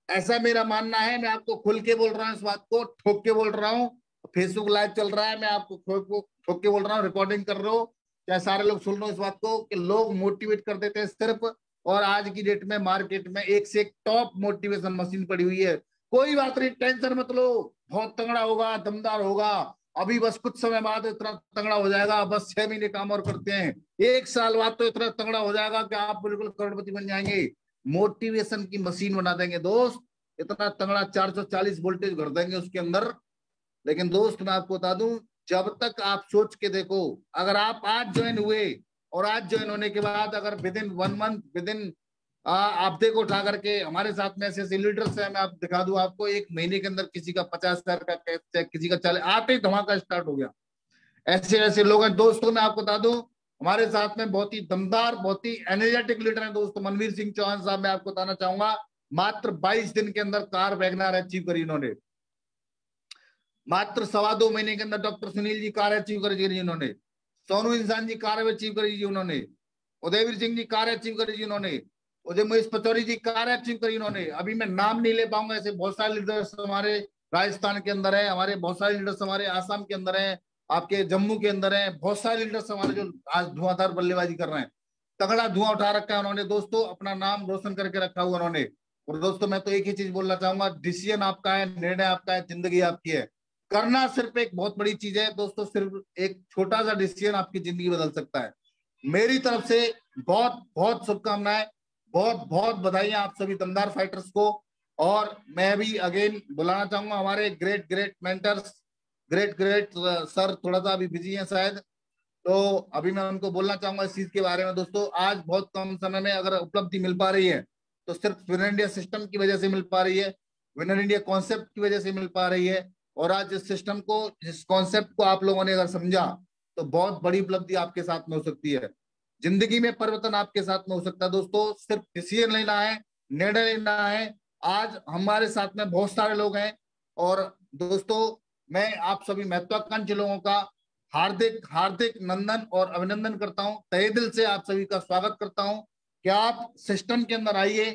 ऐसा मेरा मानना है। मैं आपको खुल के बोल रहा हूँ, इस बात को ठोक के बोल रहा हूँ। फेसबुक लाइव चल रहा है, मैं आपको ठोक के बोल रहा हूँ, रिकॉर्डिंग कर रहे हो, चाहे सारे लोग सुन रहे हो इस बात को, कि लोग मोटिवेट कर देते हैं सिर्फ। और आज की डेट में मार्केट में एक से एक टॉप मोटिवेशन मशीन पड़ी हुई है। कोई बात नहीं, टेंशन मत लो, बहुत तगड़ा होगा, दमदार होगा, अभी बस कुछ समय बाद इतना तगड़ा हो जाएगा। बस 6 महीने काम और करते हैं, 1 साल बाद तो इतना तगड़ा हो जाएगा कि आप बिल्कुल करोड़पति बन जाएंगे। मोटिवेशन की मशीन बना देंगे दोस्त, इतना तगड़ा 440 वोल्टेज भर देंगे उसके अंदर। लेकिन दोस्त मैं आपको बता दूं, जब तक आप सोच के देखो, अगर आप आज ज्वाइन हुए और आज ज्वाइन होने के बाद अगर with in 1 month, with in आप देखो उठा करके, हमारे साथ में ऐसे लीडर्स हैं, मैं आप दिखा दूं आपको, 1 महीने के अंदर किसी का 50,000 का चेक, किसी का 40, आते ही धमाका स्टार्ट हो गया। ऐसे ऐसे लोग हैं दोस्तों। मैं आपको बता दूं, हमारे साथ में बहुत ही दमदार, बहुत ही एनर्जेटिक लीडर हैं दोस्तों। मनवीर सिंह चौहान साहब, मैं आपको बताना चाहूंगा, मात्र 22 दिन के अंदर कार वैगनर अचीव करी इन्होंने। मात्र 2.25 महीने के अंदर doctor Sunil ji car achieve करी जी इन्होंने। सोनू इंसान जी कार अचीव करी जी उन्होंने। उदयवीर सिंह जी कार अचीव करी जी उन्होंने। उदय महेश पचौरी जी कार अचीव करी इन्होंने। अभी मैं नाम नहीं ले पाऊंगा, ऐसे बहुत सारे लीडर्स हमारे राजस्थान के अंदर है, हमारे बहुत सारे लीडर्स हमारे आसाम के अंदर है, आपके जम्मू के अंदर है, बहुत सारे लीडर्स हमारे जो आज धुआंधार बल्लेबाजी कर रहे हैं, तगड़ा धुआं उठा रखा है उन्होंने दोस्तों, अपना नाम रोशन करके रखा हुआ उन्होंने। और दोस्तों मैं तो एक ही चीज बोलना चाहूंगा, डिसीजन आपका है, निर्णय आपका है, जिंदगी आपकी है। करना सिर्फ एक बहुत बड़ी चीज है दोस्तों, सिर्फ एक छोटा सा डिसीजन आपकी जिंदगी बदल सकता है। मेरी तरफ से बहुत बहुत शुभकामनाएं, बहुत बहुत बधाइयां आप सभी दमदार फाइटर्स को। और मैं भी अगेन बुलाना चाहूंगा हमारे great great mentors, great great sir थोड़ा सा अभी बिजी हैं शायद, तो अभी मैं उनको बोलना चाहूंगा इस चीज के बारे में। दोस्तों आज बहुत कम समय में अगर उपलब्धि मिल पा रही है तो सिर्फ विनर इंडिया सिस्टम की वजह से मिल पा रही है, विनर इंडिया कॉन्सेप्ट की वजह से मिल पा रही है। और आज इस सिस्टम को, इस कॉन्सेप्ट को आप लोगों ने अगर समझा तो बहुत बड़ी उपलब्धि आपके साथ में हो सकती है, जिंदगी में परिवर्तन आपके साथ में हो सकता है। दोस्तों सिर्फ डिसीजन लेना है, निर्णय लेना है। आज हमारे साथ में बहुत सारे लोग हैं और दोस्तों मैं आप सभी महत्वाकांक्षी लोगों का हार्दिक हार्दिक नंदन और अभिनंदन करता हूं, तहे दिल से आप सभी का स्वागत करता हूं कि आप सिस्टम के अंदर आइए।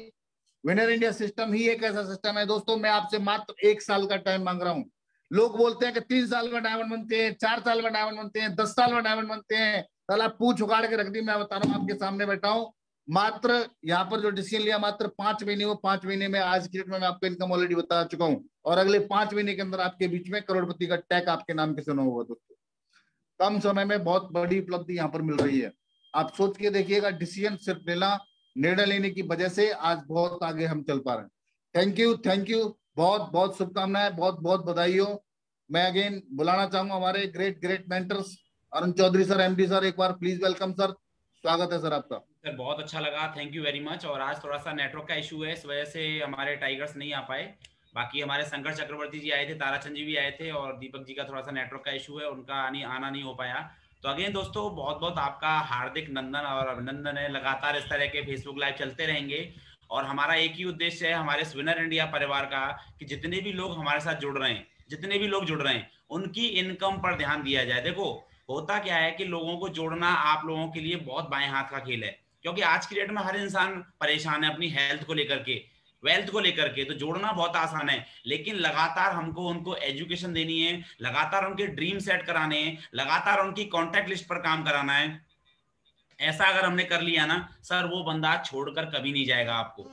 विनर इंडिया सिस्टम ही एक ऐसा सिस्टम है दोस्तों, मैं आपसे मात्र 1 साल का टाइम मांग रहा हूं। लोग बोलते हैं कि 3 साल में डायमंड बनते हैं, 4 साल में डायमंड बनते हैं, 10 साल में डायमंड बनते हैं। साला पूछ उखाड़ के रख दी, मैं बता रहा हूँ आपके सामने बैठा हूँ। मात्र यहाँ पर जो डिसीजन लिया मात्र 5 महीने हो, 5 महीने में आज की डेट में मैं आपको इनकम ऑलरेडी बता चुका हूँ, और अगले 5 महीने के अंदर आपके बीच में करोड़पति का टैग आपके नाम के सुना हुआ दोस्तों। कम समय में बहुत बड़ी उपलब्धि यहाँ पर मिल रही है। आप सोच के देखिएगा, डिसीजन सिर्फ लेना, निर्णय लेने की वजह से आज बहुत आगे हम चल पा रहे हैं। थैंक यू, बहुत बहुत शुभकामनाएं, बहुत बहुत बधाई हो। मैं अगेन बुलाना चाहूंगा हमारे great great mentors Arun Chaudhary sir, MD sir, एक बार प्लीज वेलकम सर, स्वागत है सर आपका। सर बहुत अच्छा लगा, थैंक यू वेरी मच। और आज थोड़ा सा नेटवर्क का इशू है, इस वजह से हमारे टाइगर्स नहीं आ पाए। बाकी हमारे शंकर चक्रवर्ती जी आए थे, ताराचंद जी भी आए थे, और दीपक जी का थोड़ा सा नेटवर्क का इशू है, उनका आना नहीं हो पाया। तो अगेन दोस्तों बहुत बहुत आपका हार्दिक नंदन और अभिनंदन है। लगातार इस तरह के फेसबुक लाइव चलते रहेंगे और हमारा एक ही उद्देश्य है हमारे इस विनर इंडिया परिवार का कि जितने भी लोग हमारे साथ जुड़ रहे हैं, जितने भी लोग जुड़ रहे हैं उनकी इनकम पर ध्यान दिया जाए। देखो होता क्या है कि लोगों को जोड़ना आप लोगों के लिए बहुत बाएं हाथ का खेल है, क्योंकि आज की डेट में हर इंसान परेशान है अपनी हेल्थ को लेकर के, वेल्थ को लेकर के। तो जोड़ना बहुत आसान है, लेकिन लगातार हमको उनको एजुकेशन देनी है, लगातार उनके ड्रीम सेट कराने हैं, लगातार उनकी कॉन्टैक्ट लिस्ट पर काम कराना है। ऐसा अगर हमने कर लिया ना सर, वो बंदा छोड़कर कभी नहीं जाएगा आपको।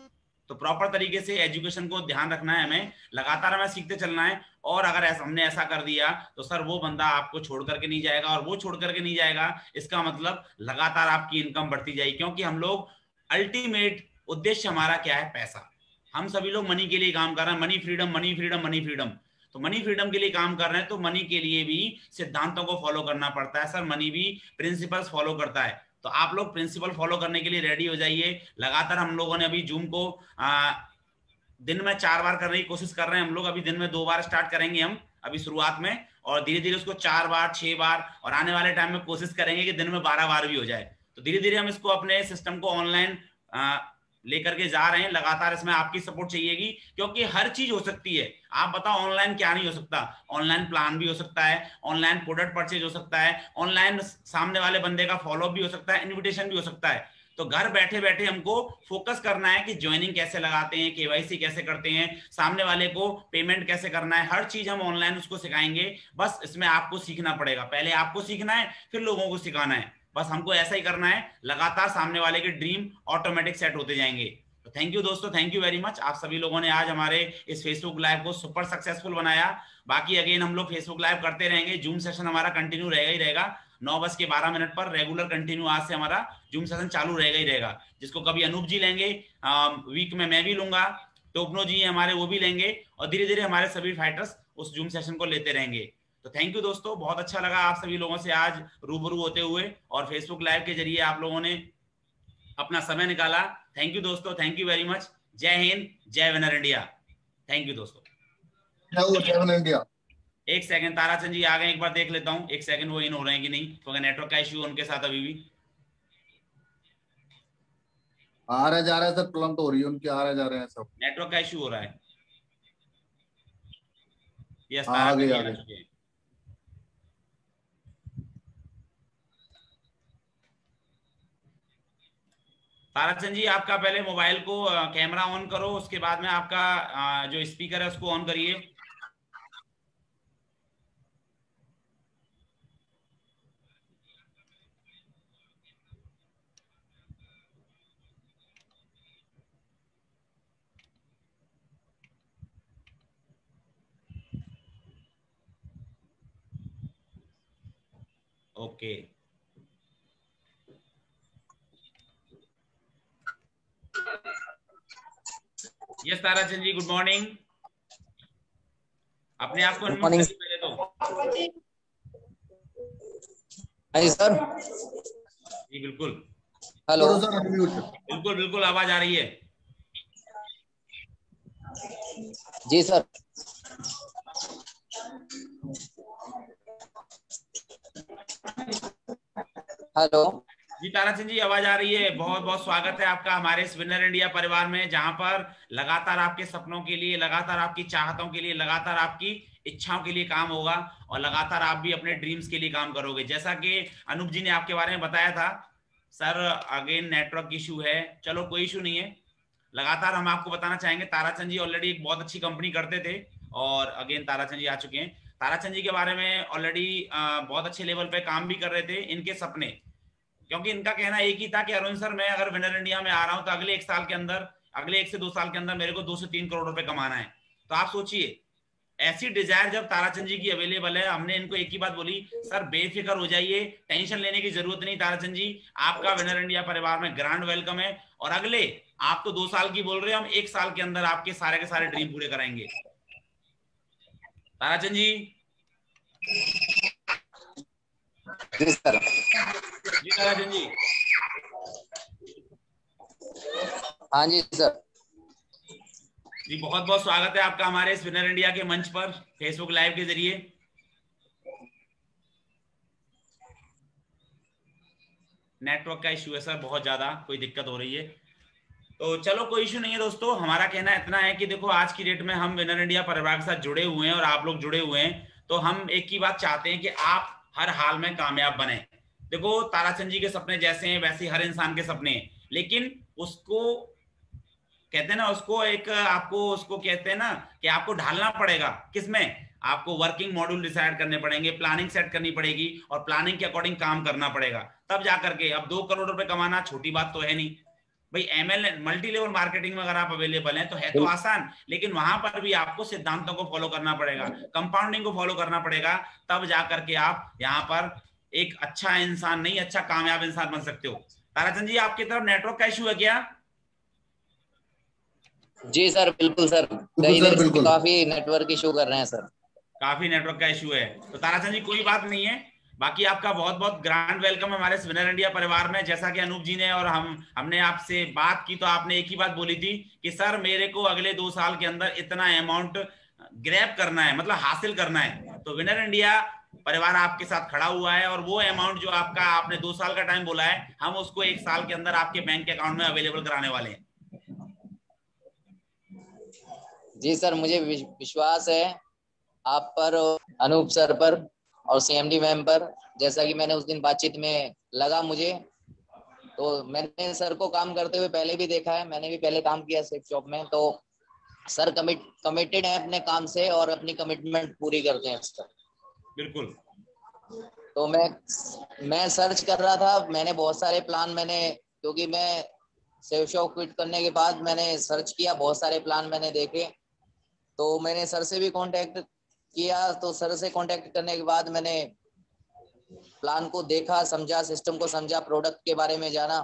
तो प्रॉपर तरीके से एजुकेशन को ध्यान रखना है, हमें लगातार हमें सीखते चलना है। और अगर हमने ऐसा कर दिया तो सर वो बंदा आपको छोड़ करके नहीं जाएगा, और वो छोड़ करके नहीं जाएगा इसका मतलब लगातार आपकी इनकम बढ़ती जाएगी। क्योंकि हम लोग अल्टीमेट उद्देश्य हमारा क्या है? पैसा। हम सभी लोग मनी के लिए काम कर रहे हैं, money freedom money freedom money freedom. तो मनी फ्रीडम के लिए काम कर रहे हैं, तो मनी के लिए भी सिद्धांतों को फॉलो करना पड़ता है सर, मनी भी प्रिंसिपल्स फॉलो करता है। तो आप लोग प्रिंसिपल फॉलो करने के लिए रेडी हो जाइए। लगातार हम लोगों ने अभी जूम को दिन में 4 बार करने की कोशिश कर रहे हैं हम लोग, अभी दिन में 2 बार स्टार्ट करेंगे हम अभी शुरुआत में, और धीरे धीरे उसको 4 बार 6 बार, और आने वाले टाइम में कोशिश करेंगे कि दिन में 12 बार भी हो जाए। तो धीरे धीरे हम इसको अपने सिस्टम को ऑनलाइन लेकर के जा रहे हैं। लगातार इसमें आपकी सपोर्ट चाहिएगी, क्योंकि हर चीज हो सकती है। आप बताओ ऑनलाइन क्या नहीं हो सकता? ऑनलाइन प्लान भी हो सकता है, ऑनलाइन प्रोडक्ट परचेज हो सकता है, ऑनलाइन सामने वाले बंदे का फॉलो भी हो सकता है, इन्विटेशन भी हो सकता है। तो घर बैठे बैठे हमको फोकस करना है कि ज्वाइनिंग कैसे लगाते हैं, केवाईसी कैसे करते हैं, सामने वाले को पेमेंट कैसे करना है, हर चीज हम ऑनलाइन उसको सिखाएंगे। बस इसमें आपको सीखना पड़ेगा, पहले आपको सीखना है फिर लोगों को सिखाना है। बस हमको ऐसा ही करना है, लगातार सामने वाले के ड्रीम ऑटोमेटिक सेट होते जाएंगे। तो थैंक यू दोस्तों, थैंक यू वेरी मच। आप सभी लोगों ने आज हमारे इस फेसबुक लाइव को सुपर सक्सेसफुल बनाया। बाकी अगेन हम लोग फेसबुक लाइव करते रहेंगे, जूम सेशन हमारा कंटिन्यू रहेगा ही रहेगा। 9:12 पर रेगुलर कंटिन्यू आज से हमारा जूम सेशन चालू रहेगा ही रहेगा, जिसको कभी अनूप जी लेंगे, वीक में मैं भी लूंगा, टोपनो जी हमारे वो भी लेंगे, और धीरे धीरे हमारे सभी फाइटर्स उस जूम सेशन को लेते रहेंगे। तो थैंक यू दोस्तों, बहुत अच्छा लगा आप सभी लोगों से आज रूबरू होते हुए, और फेसबुक लाइव के जरिए आप लोगों ने अपना समय निकाला। थैंक यू दोस्तों, थैंक यू वेरी मच। जय हिंद, जय विनर इंडिया। थैंक यू दोस्तों। जय विनर इंडिया। एक सेकंड, ताराचंद जी आ गए, एक बार देख लेता हूँ, एक सेकंड वो इन हो रहे हैं कि नहीं, क्योंकि नेटवर्क का इश्यू उनके साथ अभी भी आ रहा जा रहा है सर, प्रॉब्लम तो हो रही है उनके, आ रहे जा रहे हैं सब, नेटवर्क का इश्यू हो रहा है। यस, आगे ताराचंद जी आगे आ चुके हैं। ताराचंद जी आपका पहले मोबाइल को कैमरा ऑन करो, उसके बाद में आपका जो स्पीकर है उसको ऑन करिए। ओके, यस ताराचंद जी, गुड मॉर्निंग। अपने आप को अनम्यूट करिए पहले तो। हाँ जी सर। जी बिल्कुल। Hello sir, unmute. बिल्कुल बिल्कुल, आवाज आ रही है। जी सर। हेलो जी ताराचंद जी, आवाज आ रही है। बहुत बहुत स्वागत है आपका हमारे इस विनर इंडिया परिवार में, जहां पर लगातार आपके सपनों के लिए, लगातार आपकी चाहतों के लिए, लगातार आपकी इच्छाओं के लिए काम होगा और लगातार आप भी अपने ड्रीम्स के लिए काम करोगे। जैसा कि अनूप जी ने आपके बारे में बताया था सर, अगेन नेटवर्क इशू है, चलो कोई इशू नहीं है। लगातार हम आपको बताना चाहेंगे, ताराचंद जी ऑलरेडी एक बहुत अच्छी कंपनी करते थे और अगेन ताराचंद जी आ चुके हैं। ताराचंद जी के बारे में ऑलरेडी बहुत अच्छे लेवल पे काम भी कर रहे थे। इनके सपने, क्योंकि इनका कहना एक ही था कि अरुण सर, मैं अगर विनर इंडिया में आ रहा हूं तो अगले 1 साल के अंदर, अगले 1 से 2 साल के अंदर मेरे को 2 से 3 करोड़ रुपए कमाना है। तो आप सोचिए, ऐसी डिजायर जब ताराचंद जी की अवेलेबल है, हमने इनको एक ही बात बोली, सर बेफिक्र हो जाइए, टेंशन लेने की जरूरत नहीं ताराचंद जी, आपका विनर इंडिया परिवार में ग्रैंड वेलकम है। और अगले, आप तो 2 साल की बोल रहे हो, हम 1 साल के अंदर आपके सारे के सारे ड्रीम पूरे कराएंगे। ताराचंद जी। जी सर। जी ताराचंद जी। हाँ जी सर। जी बहुत बहुत स्वागत है आपका हमारे इस विनर इंडिया के मंच पर, फेसबुक लाइव के जरिए। नेटवर्क का इशू है सर, बहुत ज्यादा कोई दिक्कत हो रही है, तो चलो कोई इशू नहीं है दोस्तों। हमारा कहना इतना है कि देखो, आज की डेट में हम विनर इंडिया परिवार के साथ जुड़े हुए हैं और आप लोग जुड़े हुए हैं, तो हम एक ही बात चाहते हैं कि आप हर हाल में कामयाब बने। देखो, ताराचंद जी के सपने जैसे हैं वैसे हर इंसान के सपने हैं, लेकिन उसको कहते हैं ना, उसको एक, आपको उसको कहते हैं ना कि आपको ढालना पड़ेगा। किसमें? आपको वर्किंग मॉड्यूल डिसाइड करने पड़ेंगे, प्लानिंग सेट करनी पड़ेगी और प्लानिंग के अकॉर्डिंग काम करना पड़ेगा, तब जाकर के। अब 2 करोड़ रुपए कमाना छोटी बात तो है नहीं भाई। एमएल मल्टी लेवल मार्केटिंग में अगर आप अवेलेबल हैं तो है तो आसान, लेकिन वहां पर भी आपको सिद्धांतों को फॉलो करना पड़ेगा, कंपाउंडिंग को फॉलो करना पड़ेगा, तब जाकर के आप यहाँ पर एक अच्छा इंसान नहीं, अच्छा कामयाब इंसान बन सकते हो। ताराचंद जी, आपकी तरफ नेटवर्क का इशू है क्या? जी सर, बिल्कुल सर, इधर से काफी नेटवर्क इशू कर रहे हैं सर। काफी नेटवर्क का इशू है, तो ताराचंद जी कोई बात नहीं है। बाकी आपका बहुत बहुत ग्रैंड वेलकम हमारे विनर इंडिया परिवार में। जैसा कि अनूप जी ने और हमने आपसे बात की, तो आपने एक ही बात बोली थी कि सर मेरे को अगले 2 साल के अंदर इतना अमाउंट ग्रैब करना है, मतलब हासिल करना है। तो विनर इंडिया परिवार आपके साथ खड़ा हुआ है और वो अमाउंट जो आपका, आपने 2 साल का टाइम बोला है, हम उसको 1 साल के अंदर आपके बैंक अकाउंट में अवेलेबल कराने वाले हैं। जी सर, मुझे विश्वास है आप पर, अनूप सर पर और सीएमडी मैम पर। जैसा कि मैंने उस दिन बातचीत में लगा मुझे, तो मैंने सर को काम करते हुए पहले भी देखा है, मैंने भी पहले काम किया सेफ शॉप में। तो सर कमिटेड है अपने काम से और अपनी कमिटमेंट पूरी करते हैं सर। बिल्कुल। तो मैं सर्च कर रहा था, मैंने बहुत सारे प्लान, क्योंकि मैं सेफ शॉप क्विट करने के बाद मैंने सर्च किया, बहुत सारे प्लान मैंने देखे। तो मैंने सर से भी कांटेक्ट किया, तो सर से कांटेक्ट करने के बाद मैंने प्लान को देखा, समझा, सिस्टम को समझा, प्रोडक्ट के बारे में जाना,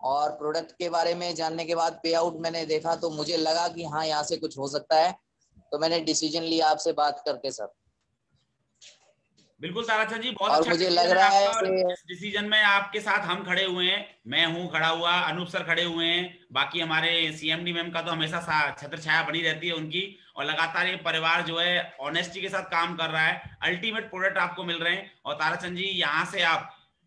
और प्रोडक्ट के बारे में जानने के बाद पे आउट मैंने देखा, तो मुझे लगा कि हाँ, यहाँ से कुछ हो सकता है। तो मैंने डिसीजन लिया आपसे बात करके सर। बिल्कुल ताराचंद जी, बहुत और अच्छा मुझे लग डिसीजन है रहा है आपका। कि इस डिसीजन में आपके साथ हम खड़े हुए हैं, मैं हूं खड़ा हुआ, अनूप सर खड़े हुए हैं, बाकी हमारे सीएमडी मैम का तो हमेशा छत्र छाया बनी रहती है उनकी, और लगातार ये परिवार जो है ऑनेस्टी के साथ काम कर रहा है, अल्टीमेट प्रोडक्ट आपको मिल रहे हैं। और ताराचंद जी,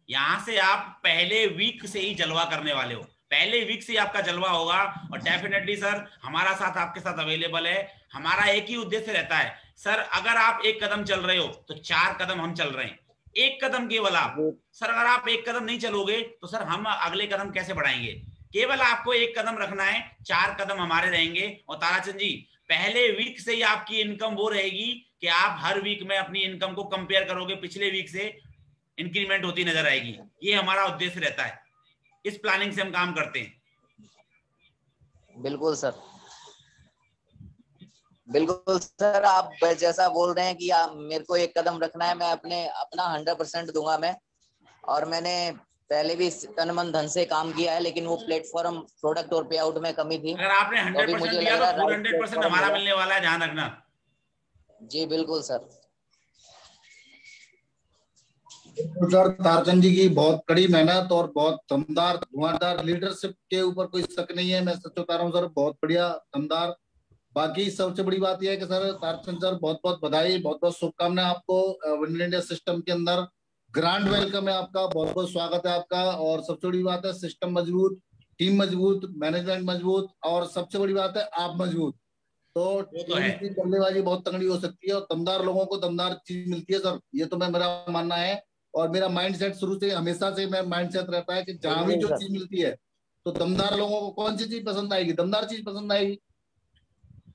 यहाँ से आप पहले वीक से ही जलवा करने वाले हो, पहले वीक से आपका जलवा होगा। और डेफिनेटली सर, हमारा साथ आपके साथ अवेलेबल है। हमारा एक ही उद्देश्य रहता है सर, अगर आप 1 कदम चल रहे हो तो 4 कदम हम चल रहे हैं। 1 कदम केवल आप, सर अगर आप 1 कदम नहीं चलोगे तो सर हम अगले कदम कैसे बढ़ाएंगे? केवल आपको 1 कदम रखना है, 4 कदम हमारे रहेंगे। और ताराचंद जी, पहले वीक से ही आपकी इनकम वो रहेगी कि आप हर वीक में अपनी इनकम को कंपेयर करोगे, पिछले वीक से इंक्रीमेंट होती नजर आएगी। ये हमारा उद्देश्य रहता है, इस प्लानिंग से हम काम करते हैं। बिल्कुल सर, बिल्कुल सर, आप जैसा बोल रहे हैं कि मेरे को एक कदम रखना है, मैं अपना 100% दूंगा मैं। और मैंने पहले भी तन मन धन से काम किया है, लेकिन वो प्लेटफॉर्म, प्रोडक्ट और पे आउट में कमी थी। अगर आपने 100% दिया तो 400% हमारा मिलने वाला है, ध्यान रखना। जी बिल्कुल सर। सर तारचंद जी की बहुत कड़ी मेहनत और बहुत दमदार धुआंधार लीडरशिप के ऊपर कोई शक नहीं है, मैं सच बता रहा हूँ सर, बहुत बढ़िया दमदार। बाकी सबसे बड़ी बात यह है कि सर तारचंद सर बहुत बहुत बधाई, बहुत बहुत शुभकामनाएं आपको विन इंडिया सिस्टम के अंदर। ग्रांड वेलकम है आपका, बहुत बहुत स्वागत है आपका। और सबसे बड़ी बात है सिस्टम मजबूत, टीम मजबूत, मैनेजमेंट मजबूत, और सबसे बड़ी बात है आप मजबूत, तो टीम की बल्लेबाजी बहुत तगड़ी हो सकती है और दमदार लोगों को दमदार चीज मिलती है सर, ये तो मेरा मानना है। और मेरा माइंडसेट शुरू से हमेशा से मेरा माइंडसेट रहता है कि जहां भी जो चीज मिलती है तो दमदार लोगों को कौन सी चीज पसंद आएगी, दमदार चीज पसंद आएगी।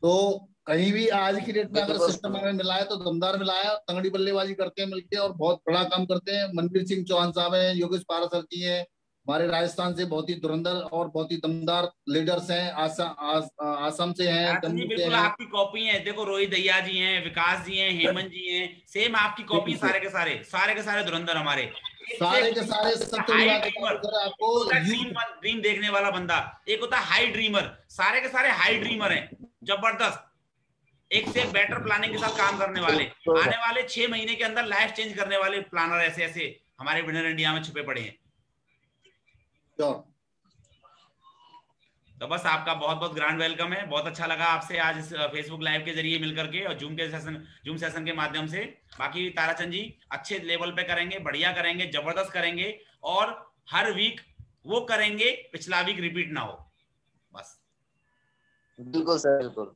तो कहीं भी आज की डेट में अगर सिस्टम हमें मिला है तो दमदार मिला है, तगड़ी बल्लेबाजी करते हैं मिलके और बहुत बड़ा काम करते हैं। मनवीर सिंह चौहान साहब हैं, योगेश पारासर जी हैं, हमारे राजस्थान से बहुत ही धुरंधर और बहुत ही दमदार लीडर्स हैं। आसाम से हैं, जम्मू से बिल्कुल हैं। आपकी कॉपी है, देखो रोहित दहिया जी हैं, विकास जी हैं, हेमंत जी हैं, सेम आपकी कॉपी, सारे के सारे धुरंधर हमारे, सारे के सारे। हाई ड्रीमर, आपको ड्रीम देखने वाला बंदा, एक होता है हाई ड्रीमर, सारे के सारे हाई ड्रीमर हैं, जबरदस्त, एक से एक बेटर प्लानिंग के साथ काम करने वाले, आने वाले 6 महीने के अंदर लाइफ चेंज करने वाले प्लानर ऐसे ऐसे हमारे विनर इंडिया में छुपे पड़े हैं। तो बस आपका बहुत बहुत ग्रैंड वेलकम है, बहुत अच्छा लगा आपसे आज इस फेसबुक लाइव के जरिए मिलकर के और जूम सेशन के माध्यम से। बाकी ताराचंद जी अच्छे लेवल पे करेंगे, बढ़िया करेंगे, जबरदस्त करेंगे और हर वीक वो करेंगे, पिछला वीक रिपीट ना हो, बस। बिल्कुल सर, बिल्कुल।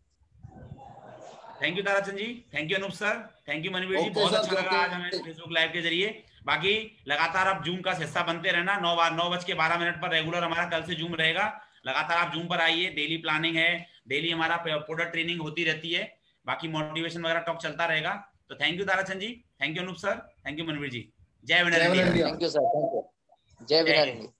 Thank you Tarachand ji, thank you Anoop sir, thank you Manveer ji, बहुत अच्छा लगा आज हमें फेसबुक लाइव के जरिए। बाकी लगातार आप जूम का हिस्सा बनते रहना, 9:12 पर रेगुलर हमारा कल से जूम रहेगा, लगातार आप जूम पर आइए, डेली प्लानिंग है, डेली हमारा प्रोडक्ट ट्रेनिंग होती रहती है, बाकी मोटिवेशन वगैरह टॉक चलता रहेगा। तो thank you Tarachand ji, thank you Anoop sir, thank you Manveer ji, जय winner India. Thank you sir, thank you, जय विनर इंडिया।